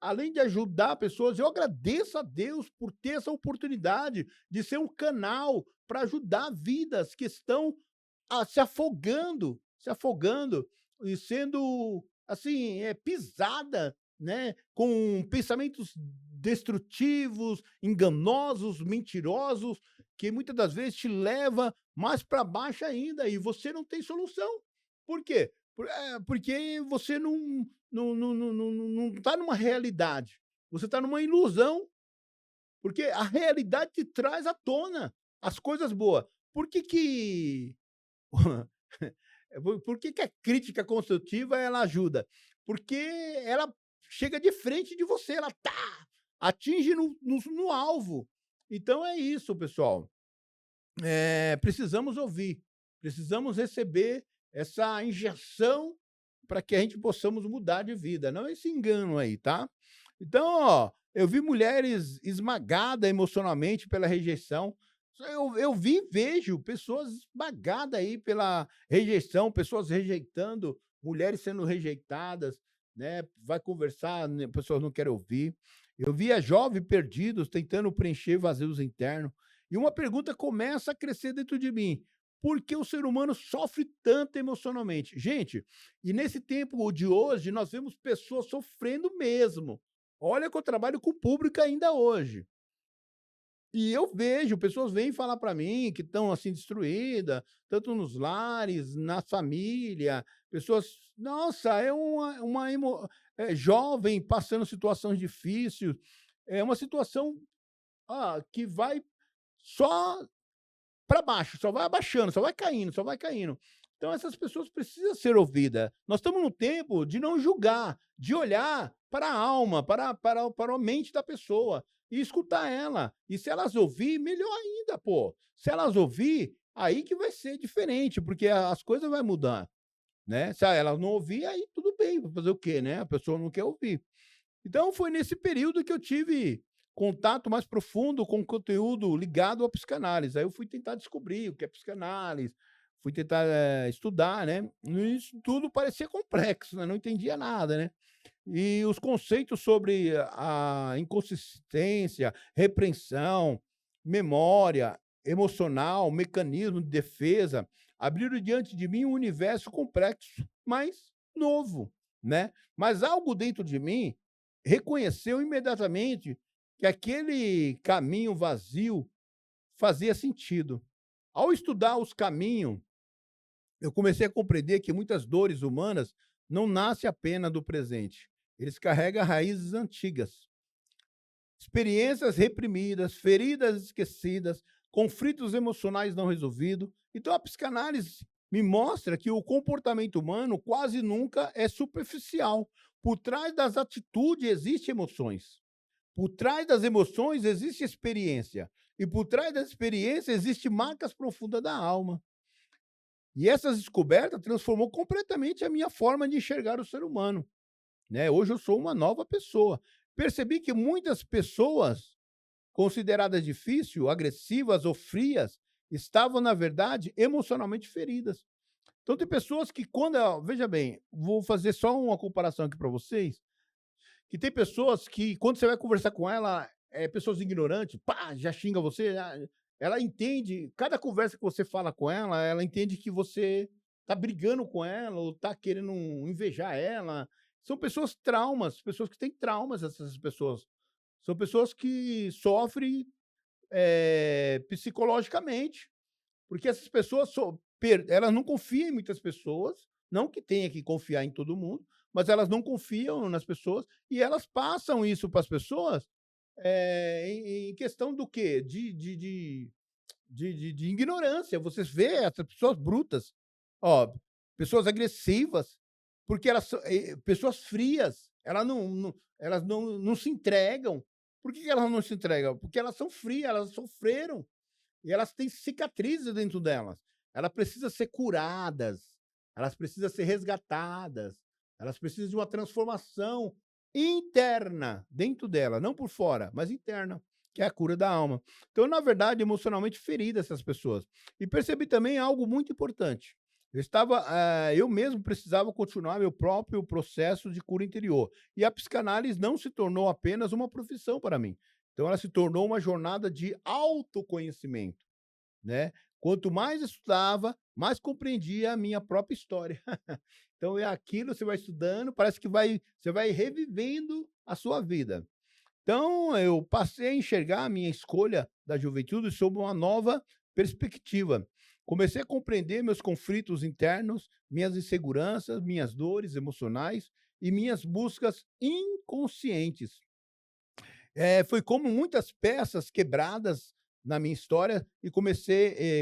além de ajudar pessoas, eu agradeço a Deus por ter essa oportunidade de ser um canal para ajudar vidas que estão, se afogando e sendo, assim, pisada, né, com pensamentos destrutivos, enganosos, mentirosos, que muitas das vezes te leva mais para baixo ainda e você não tem solução. Por quê? Porque você não tá numa realidade, você está numa ilusão, porque a realidade te traz à tona as coisas boas. Por que que por que que a crítica construtiva ela ajuda? Porque ela chega de frente de você, ela atinge no alvo. Então é isso, pessoal. Precisamos ouvir, precisamos receber essa injeção para que a gente possamos mudar de vida, não esse engano aí, tá? Então, ó, eu vi mulheres esmagadas emocionalmente pela rejeição. Eu vi e vejo pessoas esmagadas aí pela rejeição, pessoas rejeitando, mulheres sendo rejeitadas, né? Vai conversar, né, pessoas não querem ouvir. Eu via jovens perdidos tentando preencher vazios internos. E uma pergunta começa a crescer dentro de mim: por que o ser humano sofre tanto emocionalmente? Gente, e nesse tempo de hoje, nós vemos pessoas sofrendo mesmo. Olha que eu trabalho com o público ainda hoje. E eu vejo, pessoas vêm falar para mim que estão assim destruídas, tanto nos lares, na família, pessoas, nossa, é jovem passando situações difíceis, é uma situação, que vai só para baixo, só vai abaixando, só vai caindo, só vai caindo. Então essas pessoas precisam ser ouvidas. Nós estamos no tempo de não julgar, de olhar para a alma, para a mente da pessoa e escutar ela. E se elas ouvir, melhor ainda, pô. Se elas ouvir, aí que vai ser diferente, porque as coisas vai mudar, né. Se elas não ouvir, aí tudo bem, vai fazer o quê, né, a pessoa não quer ouvir. Então foi nesse período que eu tive contato mais profundo com conteúdo ligado à psicanálise. Aí eu fui tentar descobrir o que é psicanálise, fui tentar, estudar, né. No início tudo parecia complexo, né, não entendia nada, né. E os conceitos sobre a inconsistência, repreensão, memória emocional, mecanismo de defesa, abriram diante de mim um universo complexo, mas novo, né. Mas algo dentro de mim reconheceu imediatamente que aquele caminho vazio fazia sentido. Ao estudar os caminhos, eu comecei a compreender que muitas dores humanas não nascem apenas do presente. Eles carregam raízes antigas, experiências reprimidas, feridas esquecidas, conflitos emocionais não resolvidos. Então, a psicanálise me mostra que o comportamento humano quase nunca é superficial. Por trás das atitudes existem emoções. Por trás das emoções existe experiência. E por trás da experiência existe marcas profundas da alma. E essas descobertas transformou completamente a minha forma de enxergar o ser humano, né? Hoje eu sou uma nova pessoa. Percebi que muitas pessoas consideradas difíceis, agressivas ou frias estavam, na verdade, emocionalmente feridas. Então tem pessoas que veja bem, vou fazer só uma comparação aqui para vocês, que tem pessoas que quando você vai conversar com ela, pessoas ignorantes, pá, já xinga você, ela entende, cada conversa que você fala com ela entende que você tá brigando com ela ou tá querendo invejar ela. São pessoas que têm traumas, essas pessoas. São pessoas que sofrem, psicologicamente. Porque essas pessoas elas não confiam em muitas pessoas, não que tenha que confiar em todo mundo, mas elas não confiam nas pessoas e elas passam isso para as pessoas, em questão do quê? De ignorância. Você vê essas pessoas brutas, ó, pessoas agressivas, porque elas são pessoas frias, elas não se entregam. Por que que elas não se entregam? Porque elas são frias, elas sofreram. E elas têm cicatrizes dentro delas. Elas precisam ser curadas, elas precisam ser resgatadas, elas precisam de uma transformação interna dentro dela, não por fora, mas interna, que é a cura da alma. Então, na verdade, emocionalmente ferida essas pessoas. E percebi também algo muito importante. Eu mesmo precisava continuar meu próprio processo de cura interior. E a psicanálise não se tornou apenas uma profissão para mim. Então ela se tornou uma jornada de autoconhecimento, né. Quanto mais estudava, mais compreendia a minha própria história. Então é aquilo, você vai estudando, parece que você vai revivendo a sua vida. Então eu passei a enxergar a minha escolha da juventude sob uma nova perspectiva. Comecei a compreender meus conflitos internos, minhas inseguranças, minhas dores emocionais e minhas buscas inconscientes. Foi como muitas peças quebradas na minha história e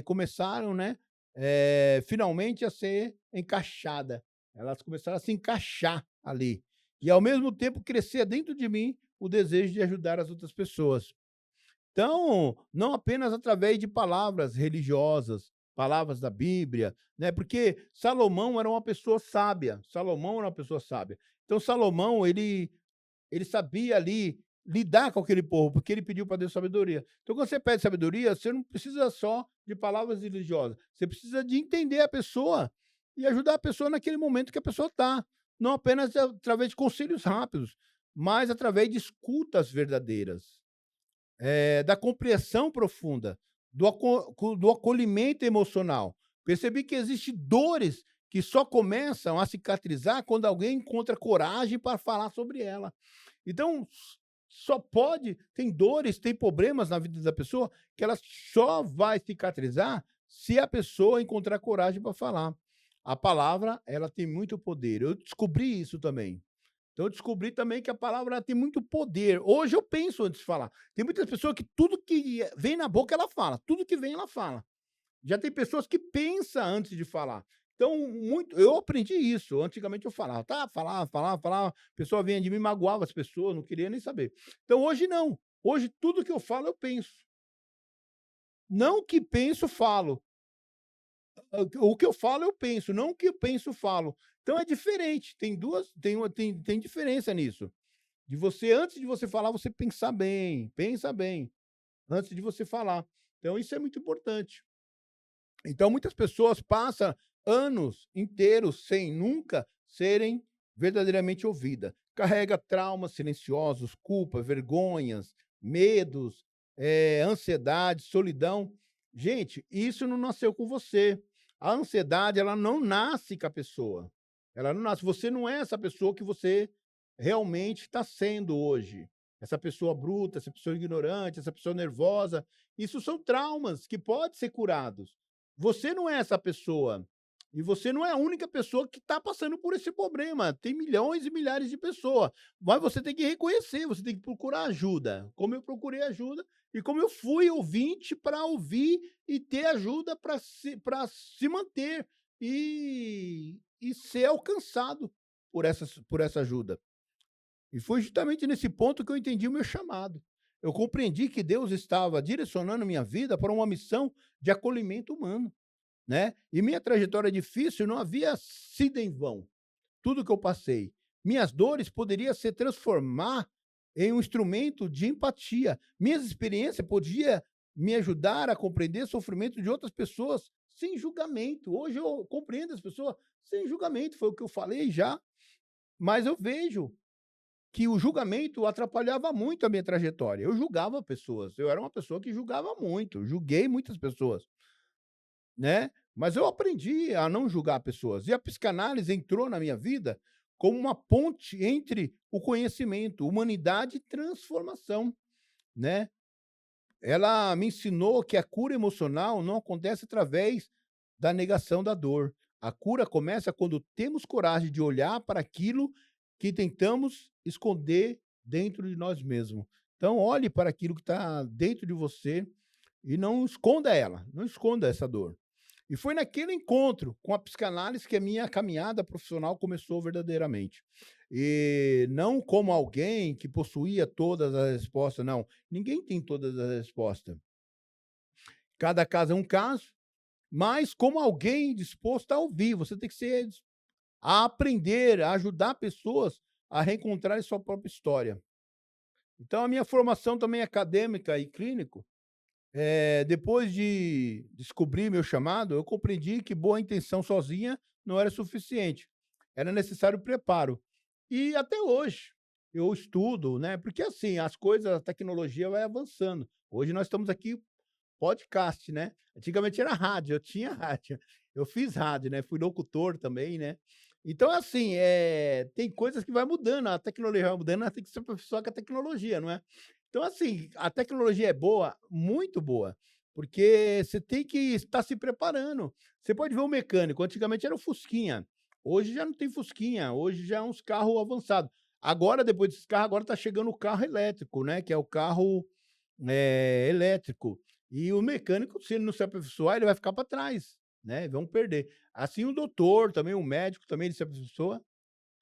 começaram, né, finalmente a ser encaixada. Elas começaram a se encaixar ali. E ao mesmo tempo crescer dentro de mim o desejo de ajudar as outras pessoas. Então, não apenas através de palavras religiosas, palavras da Bíblia, né, porque Salomão era uma pessoa sábia, Salomão era uma pessoa sábia. Então Salomão, ele sabia ali lidar com aquele povo, porque ele pediu para Deus sabedoria. Então, quando você pede sabedoria, você não precisa só de palavras religiosas, você precisa de entender a pessoa e ajudar a pessoa naquele momento que a pessoa está. Não apenas através de conselhos rápidos, mas através de escutas verdadeiras, da compreensão profunda, do acolhimento emocional. Percebi que existem dores que só começam a cicatrizar quando alguém encontra coragem para falar sobre ela. Então, só pode tem dores, tem problemas na vida da pessoa que ela só vai cicatrizar se a pessoa encontrar coragem para falar. A palavra, ela tem muito poder. Eu descobri isso também. Então eu descobri também que a palavra ela tem muito poder. Hoje eu penso antes de falar. Tem muitas pessoas que tudo que vem na boca ela fala, tudo que vem ela fala. Já tem pessoas que pensam antes de falar. Então, eu aprendi isso. Antigamente eu falava, tá, falava, a pessoa vinha de mim, magoava as pessoas, não queria nem saber. Então hoje não. Hoje tudo que eu falo, eu penso. Não que penso, falo. O que eu falo, eu penso, não o que eu penso, falo. Então é diferente, tem diferença nisso. De você antes de você falar, você pensar bem, pensa bem, antes de você falar. Então isso é muito importante. Então muitas pessoas passam anos inteiros sem nunca serem verdadeiramente ouvida. Carrega traumas silenciosos, culpa, vergonhas, medos, ansiedade, solidão. Gente, isso não nasceu com você. A ansiedade, ela não nasce com a pessoa. Ela não nasce. Você não é essa pessoa que você realmente está sendo hoje. Essa pessoa bruta, essa pessoa ignorante, essa pessoa nervosa. Isso são traumas que podem ser curados. Você não é essa pessoa. E você não é a única pessoa que está passando por esse problema. Tem milhões e milhares de pessoas. Mas você tem que reconhecer, você tem que procurar ajuda. Como eu procurei ajuda e como eu fui ouvinte para ouvir e ter ajuda para se manter e ser alcançado por essa ajuda. E foi justamente nesse ponto que eu entendi o meu chamado. Eu compreendi que Deus estava direcionando minha vida para uma missão de acolhimento humano, né? E minha trajetória difícil não havia sido em vão. Tudo que eu passei, minhas dores poderiam se transformar em um instrumento de empatia. Minhas experiências podiam me ajudar a compreender o sofrimento de outras pessoas sem julgamento. Hoje eu compreendo as pessoas sem julgamento, foi o que eu falei já, mas eu vejo que o julgamento atrapalhava muito a minha trajetória. Eu julgava pessoas, eu era uma pessoa que julgava muito, julguei muitas pessoas, né, mas eu aprendi a não julgar pessoas, e a psicanálise entrou na minha vida como uma ponte entre o conhecimento, humanidade e transformação, né. Ela me ensinou que a cura emocional não acontece através da negação da dor. A cura começa quando temos coragem de olhar para aquilo que tentamos esconder dentro de nós mesmos. Então, olhe para aquilo que está dentro de você e não esconda ela, não esconda essa dor. E foi naquele encontro com a psicanálise que a minha caminhada profissional começou verdadeiramente. E não como alguém que possuía todas as respostas, não. Ninguém tem todas as respostas. Cada caso é um caso, mas como alguém disposto a ouvir. Você tem que ser a aprender, a ajudar pessoas a reencontrarem sua própria história. Então, a minha formação também acadêmica e clínico, depois de descobrir meu chamado, eu compreendi que boa intenção sozinha não era suficiente. Era necessário preparo. E até hoje eu estudo, né? Porque assim, as coisas, a tecnologia vai avançando. Hoje nós estamos aqui podcast, né? Antigamente era rádio, eu tinha rádio. Eu fiz rádio, né? Fui locutor também, né? Então, assim, tem coisas que vai mudando, a tecnologia vai mudando, nós tem que se aperfeiçoar com a tecnologia, não é? Então, assim, a tecnologia é boa, muito boa, porque você tem que estar se preparando. Você pode ver o mecânico, antigamente era o Fusquinha, hoje já não tem Fusquinha, hoje já é uns carros avançados. Agora, depois desses carros, agora está chegando o carro elétrico, né? Que é o carro elétrico. E o mecânico, se ele não se aperfeiçoar, ele vai ficar para trás, né? Vão perder. Assim o doutor também, o médico também, ele se aperfeiçoa,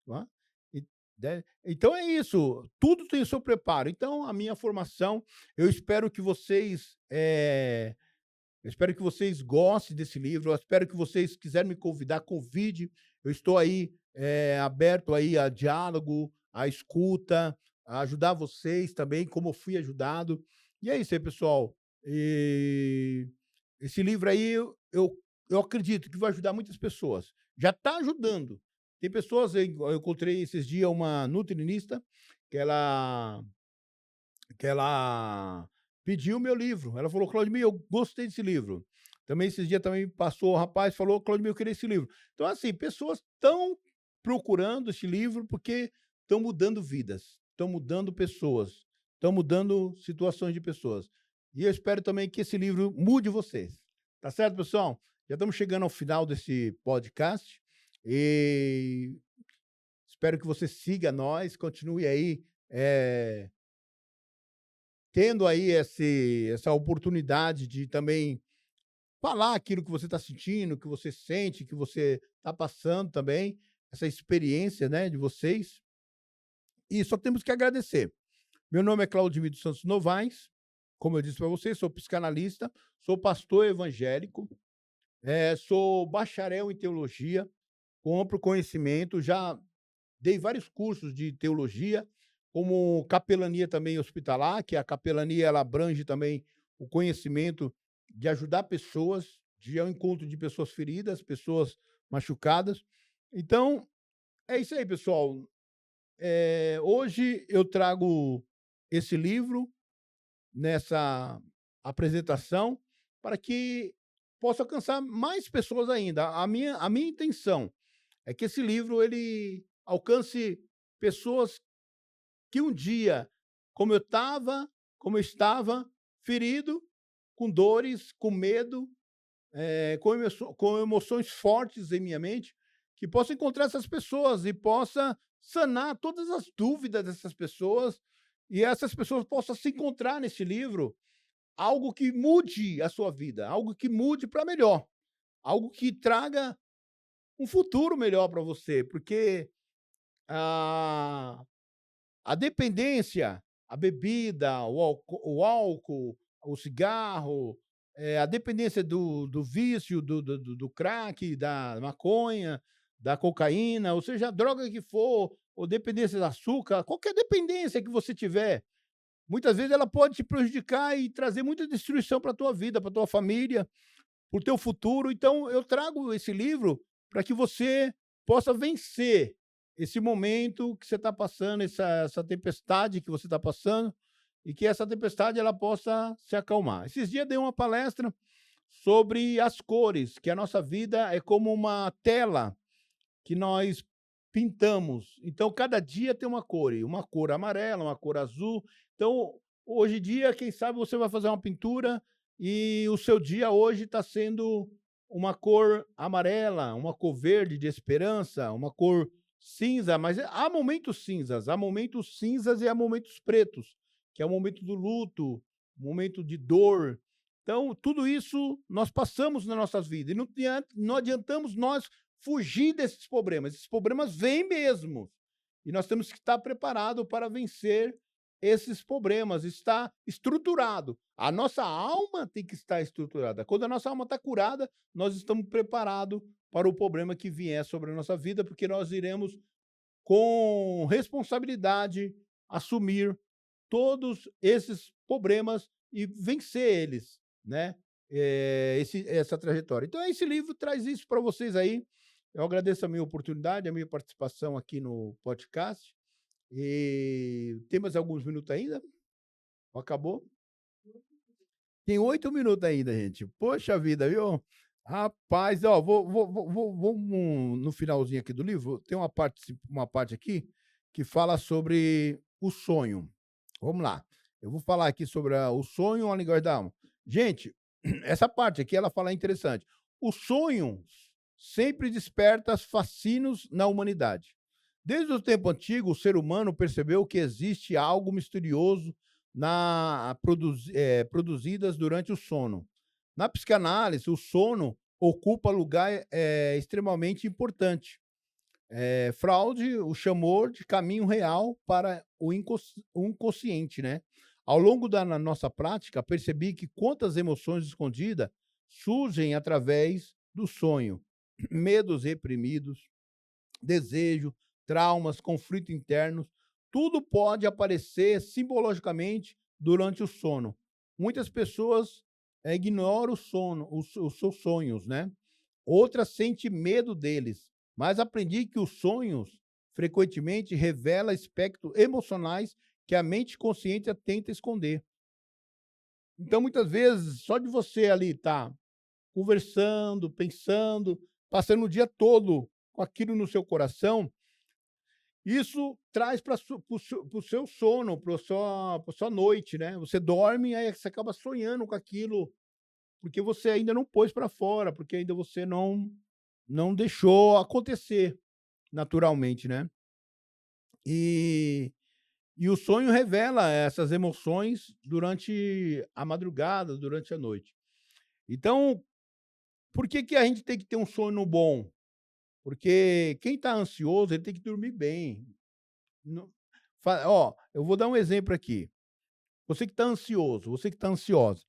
não é? E então é isso, tudo tem o seu preparo. Então a minha formação, eu espero que vocês, eu espero que vocês gostem desse livro, eu espero que vocês quiserem me convidar, convide. Eu estou aí, aberto aí a diálogo, à escuta, a ajudar vocês também, como eu fui ajudado. E é isso aí, pessoal. E esse livro aí eu acredito que vai ajudar muitas pessoas. Já está ajudando. Tem pessoas, eu encontrei esses dias uma nutricionista que ela pediu meu livro. Ela falou: "Claudemir, eu gostei desse livro". Também esses dias também passou o rapaz, falou: "Claudemir, eu queria esse livro". Então, assim, pessoas estão procurando esse livro, porque estão mudando vidas, estão mudando pessoas, estão mudando situações de pessoas. E eu espero também que esse livro mude vocês. Tá certo, pessoal? Já estamos chegando ao final desse podcast e espero que você siga nós, continue aí, tendo aí essa oportunidade de também falar aquilo que você está sentindo, que você sente, que você está passando também, essa experiência, né, de vocês. E só temos que agradecer. Meu nome é Claudimir dos Santos Novaes, como eu disse para você, sou psicanalista, sou pastor evangélico, sou bacharel em teologia, com amplo conhecimento, já dei vários cursos de teologia, como capelania também hospitalar, que a capelania ela abrange também o conhecimento de ajudar pessoas, de ir ao encontro de pessoas feridas, pessoas machucadas. Então, é isso aí, pessoal. Hoje eu trago esse livro nessa apresentação para que possa alcançar mais pessoas ainda. A minha intenção é que esse livro ele alcance pessoas que um dia, como eu estava, ferido, com dores, com medo, com emoções fortes em minha mente, que possa encontrar essas pessoas e possa sanar todas as dúvidas dessas pessoas e essas pessoas possam se encontrar nesse livro algo que mude a sua vida, algo que mude para melhor, algo que traga um futuro melhor para você, porque a a dependência, a bebida, o álcool, o cigarro, a dependência do vício, do crack, da maconha, da cocaína, ou seja, a droga que for, ou dependência do açúcar, qualquer dependência que você tiver, muitas vezes ela pode te prejudicar e trazer muita destruição para a tua vida, para a tua família, para o teu futuro. Então, eu trago esse livro para que você possa vencer esse momento que você está passando, essa tempestade que você está passando, e que essa tempestade ela possa se acalmar. Esses dias dei uma palestra sobre as cores, que a nossa vida é como uma tela que nós pintamos. Então, cada dia tem uma cor amarela, uma cor azul. Então, hoje em dia, quem sabe você vai fazer uma pintura e o seu dia hoje está sendo uma cor amarela, uma cor verde de esperança, uma cor cinza, mas há momentos cinzas e há momentos pretos, que é o momento do luto, momento de dor. Então, tudo isso nós passamos nas nossas vidas e não adiantamos nós fugir desses problemas. Esses problemas vêm mesmo. E nós temos que estar preparados para vencer esses problemas, estar estruturado. A nossa alma tem que estar estruturada. Quando a nossa alma está curada, nós estamos preparados para o problema que vier sobre a nossa vida, porque nós iremos, com responsabilidade, assumir todos esses problemas e vencer eles, né? Essa trajetória. Então, esse livro traz isso para vocês aí. Eu agradeço a minha oportunidade, a minha participação aqui no podcast. E tem mais alguns minutos ainda? Acabou? Tem 8 minutos ainda, gente. Poxa vida, viu? Rapaz, ó, vamos no finalzinho aqui do livro. Tem uma parte aqui que fala sobre o sonho. Vamos lá. Eu vou falar aqui sobre o sonho, a linguagem da alma. Gente, essa parte aqui ela fala interessante. O sonho sempre desperta fascínios na humanidade. Desde o tempo antigo, o ser humano percebeu que existe algo misterioso produzidas durante o sono. Na psicanálise, o sono ocupa lugar extremamente importante. Freud o chamou de caminho real para o inconsciente, né? Ao longo da nossa prática, percebi que quantas emoções escondidas surgem através do sonho. Medos reprimidos, desejo, traumas, conflitos internos, tudo pode aparecer simbologicamente durante o sono. Muitas pessoas ignoram o sono, os seus sonhos, né? Outras sentem medo deles, mas aprendi que os sonhos frequentemente revelam aspectos emocionais que a mente consciente tenta esconder. Então, muitas vezes, só de você ali estar conversando, pensando, passando o dia todo com aquilo no seu coração, isso traz para o seu sono, para sua noite, né? Você dorme e aí você acaba sonhando com aquilo, porque você ainda não pôs para fora, porque ainda você não deixou acontecer naturalmente, né? E, e o sonho revela essas emoções durante a madrugada, durante a noite. Então, Por que que a gente tem que ter um sono bom? Porque quem está ansioso, ele tem que dormir bem. Não ó, eu vou dar um exemplo aqui. Você que está ansioso, você que está ansiosa,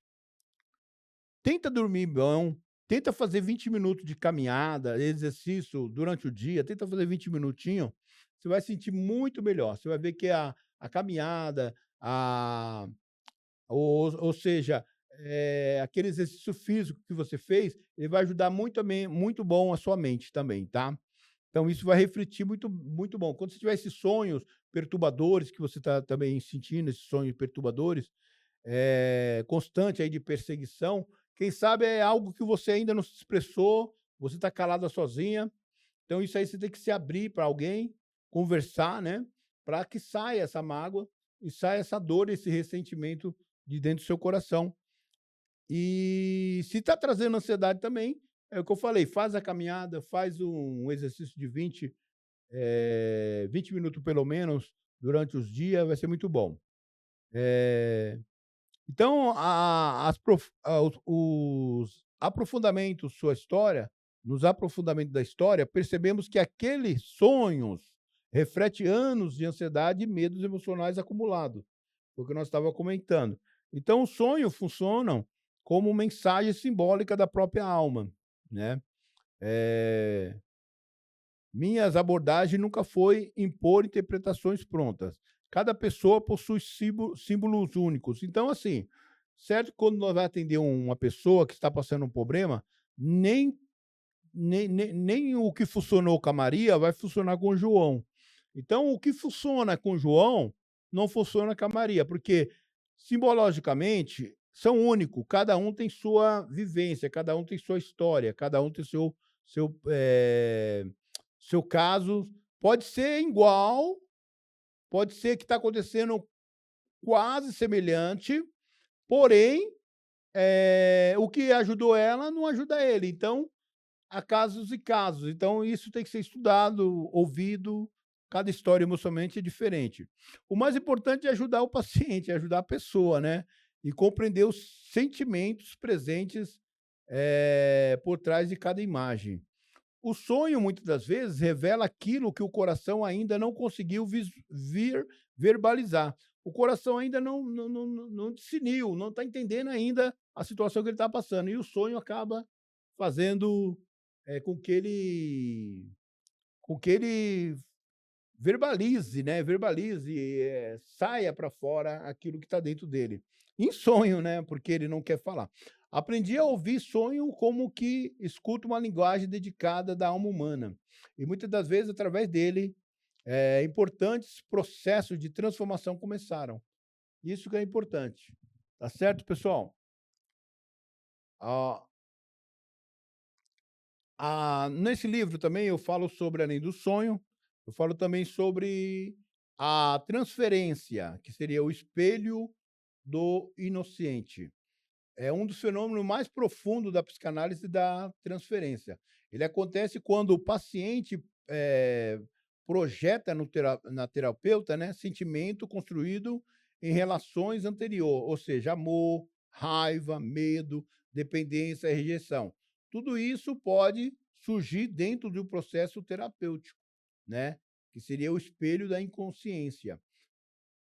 tenta dormir bom, tenta fazer 20 minutos de caminhada, exercício durante o dia, tenta fazer 20 minutinhos, você vai sentir muito melhor. Você vai ver que a caminhada, a ou seja, aquele exercício físico que você fez, ele vai ajudar muito bom a sua mente também, tá. Então isso vai refletir muito bom. Quando você tiver esses sonhos perturbadores que você está também sentindo, esses sonhos perturbadores, constante aí de perseguição, quem sabe é algo que você ainda não se expressou, você está calada sozinha, então isso aí você tem que se abrir para alguém, conversar, né, para que saia essa mágoa e saia essa dor, esse ressentimento de dentro do seu coração. E se está trazendo ansiedade também, é o que eu falei, faz a caminhada, faz um exercício de 20 minutos pelo menos durante os dias, vai ser muito bom. Eh então, os aprofundamentos sua história, nos aprofundamentos da história, percebemos que aqueles sonhos reflete anos de ansiedade e medos emocionais acumulados, foi o que nós estava comentando. Então, os sonhos funcionam como mensagem simbólica da própria alma, né. Eh Minhas abordagens nunca foi impor interpretações prontas. Cada pessoa possui símbolos únicos. Então, assim, certo que quando nós vai atender uma pessoa que está passando um problema, nem nem o que funcionou com a Maria vai funcionar com o João. Então, o que funciona com o João, não funciona com a Maria, porque simbologicamente são únicos, cada um tem sua vivência, cada um tem sua história, cada um tem seu caso. Pode ser igual, pode ser que está acontecendo quase semelhante, porém, o que ajudou ela não ajuda ele. Então, há casos e casos. Então, isso tem que ser estudado, ouvido. Cada história emocionalmente é diferente. O mais importante é ajudar o paciente, é ajudar a pessoa, né? E compreender os sentimentos presentes por trás de cada imagem. O sonho, muitas das vezes, revela aquilo que o coração ainda não conseguiu verbalizar. O coração ainda não discerniu, não está entendendo ainda a situação que ele está passando. E o sonho acaba fazendo com que ele verbalize, né? Verbalize, saia para fora aquilo que está dentro dele. Em sonho, né? Porque ele não quer falar. Aprendi a ouvir sonho como que escuto uma linguagem dedicada da alma humana. E muitas das vezes, através dele, importantes processos de transformação começaram. Isso que é importante. Tá certo, pessoal? Ah, nesse livro também eu falo sobre, além do sonho, eu falo também sobre a transferência, que seria o espelho do inconsciente. É um dos fenômenos mais profundos da psicanálise da transferência. Ele acontece quando o paciente projeta na terapeuta, né, sentimento construído em relações anterior, ou seja, amor, raiva, medo, dependência e rejeição. Tudo isso pode surgir dentro do processo terapêutico, né, que seria o espelho da inconsciência.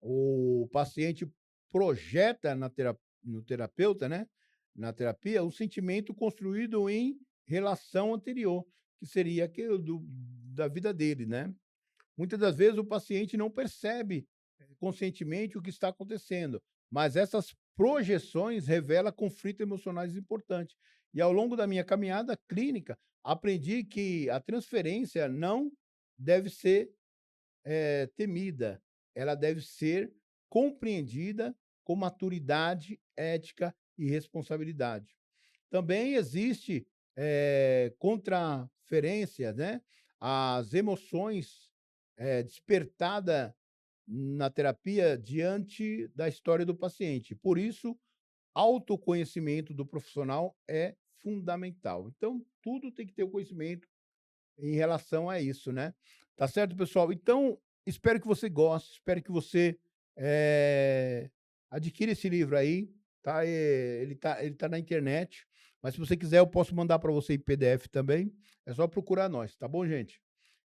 O paciente projeta no terapeuta, né, na terapia, o sentimento construído em relação anterior, que seria aquele da vida dele, né. Muitas das vezes o paciente não percebe conscientemente o que está acontecendo, mas essas projeções revelam conflitos emocionais importantes. E ao longo da minha caminhada clínica, aprendi que a transferência não deve ser temida, ela deve ser compreendida com maturidade, ética e responsabilidade. Também existe, contraferência, né, as emoções, despertada na terapia diante da história do paciente. Por isso, autoconhecimento do profissional é fundamental. Então, tudo tem que ter o conhecimento em relação a isso, né. Tá certo, pessoal? Então, espero que você goste, espero que você, adquira esse livro aí, tá, ele tá na internet. Mas se você quiser, eu posso mandar para você em PDF também. É só procurar nós, tá bom, gente?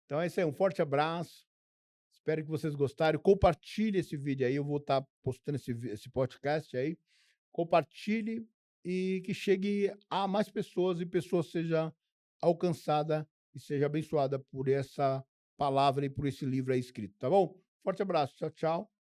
Então é isso aí, um forte abraço. Espero que vocês gostaram. Compartilhe esse vídeo aí. Eu vou estar postando esse podcast aí. Compartilhe e que chegue a mais pessoas e pessoa seja alcançada e seja abençoada por essa palavra e por esse livro aí escrito, tá bom? Forte abraço. Tchau, tchau.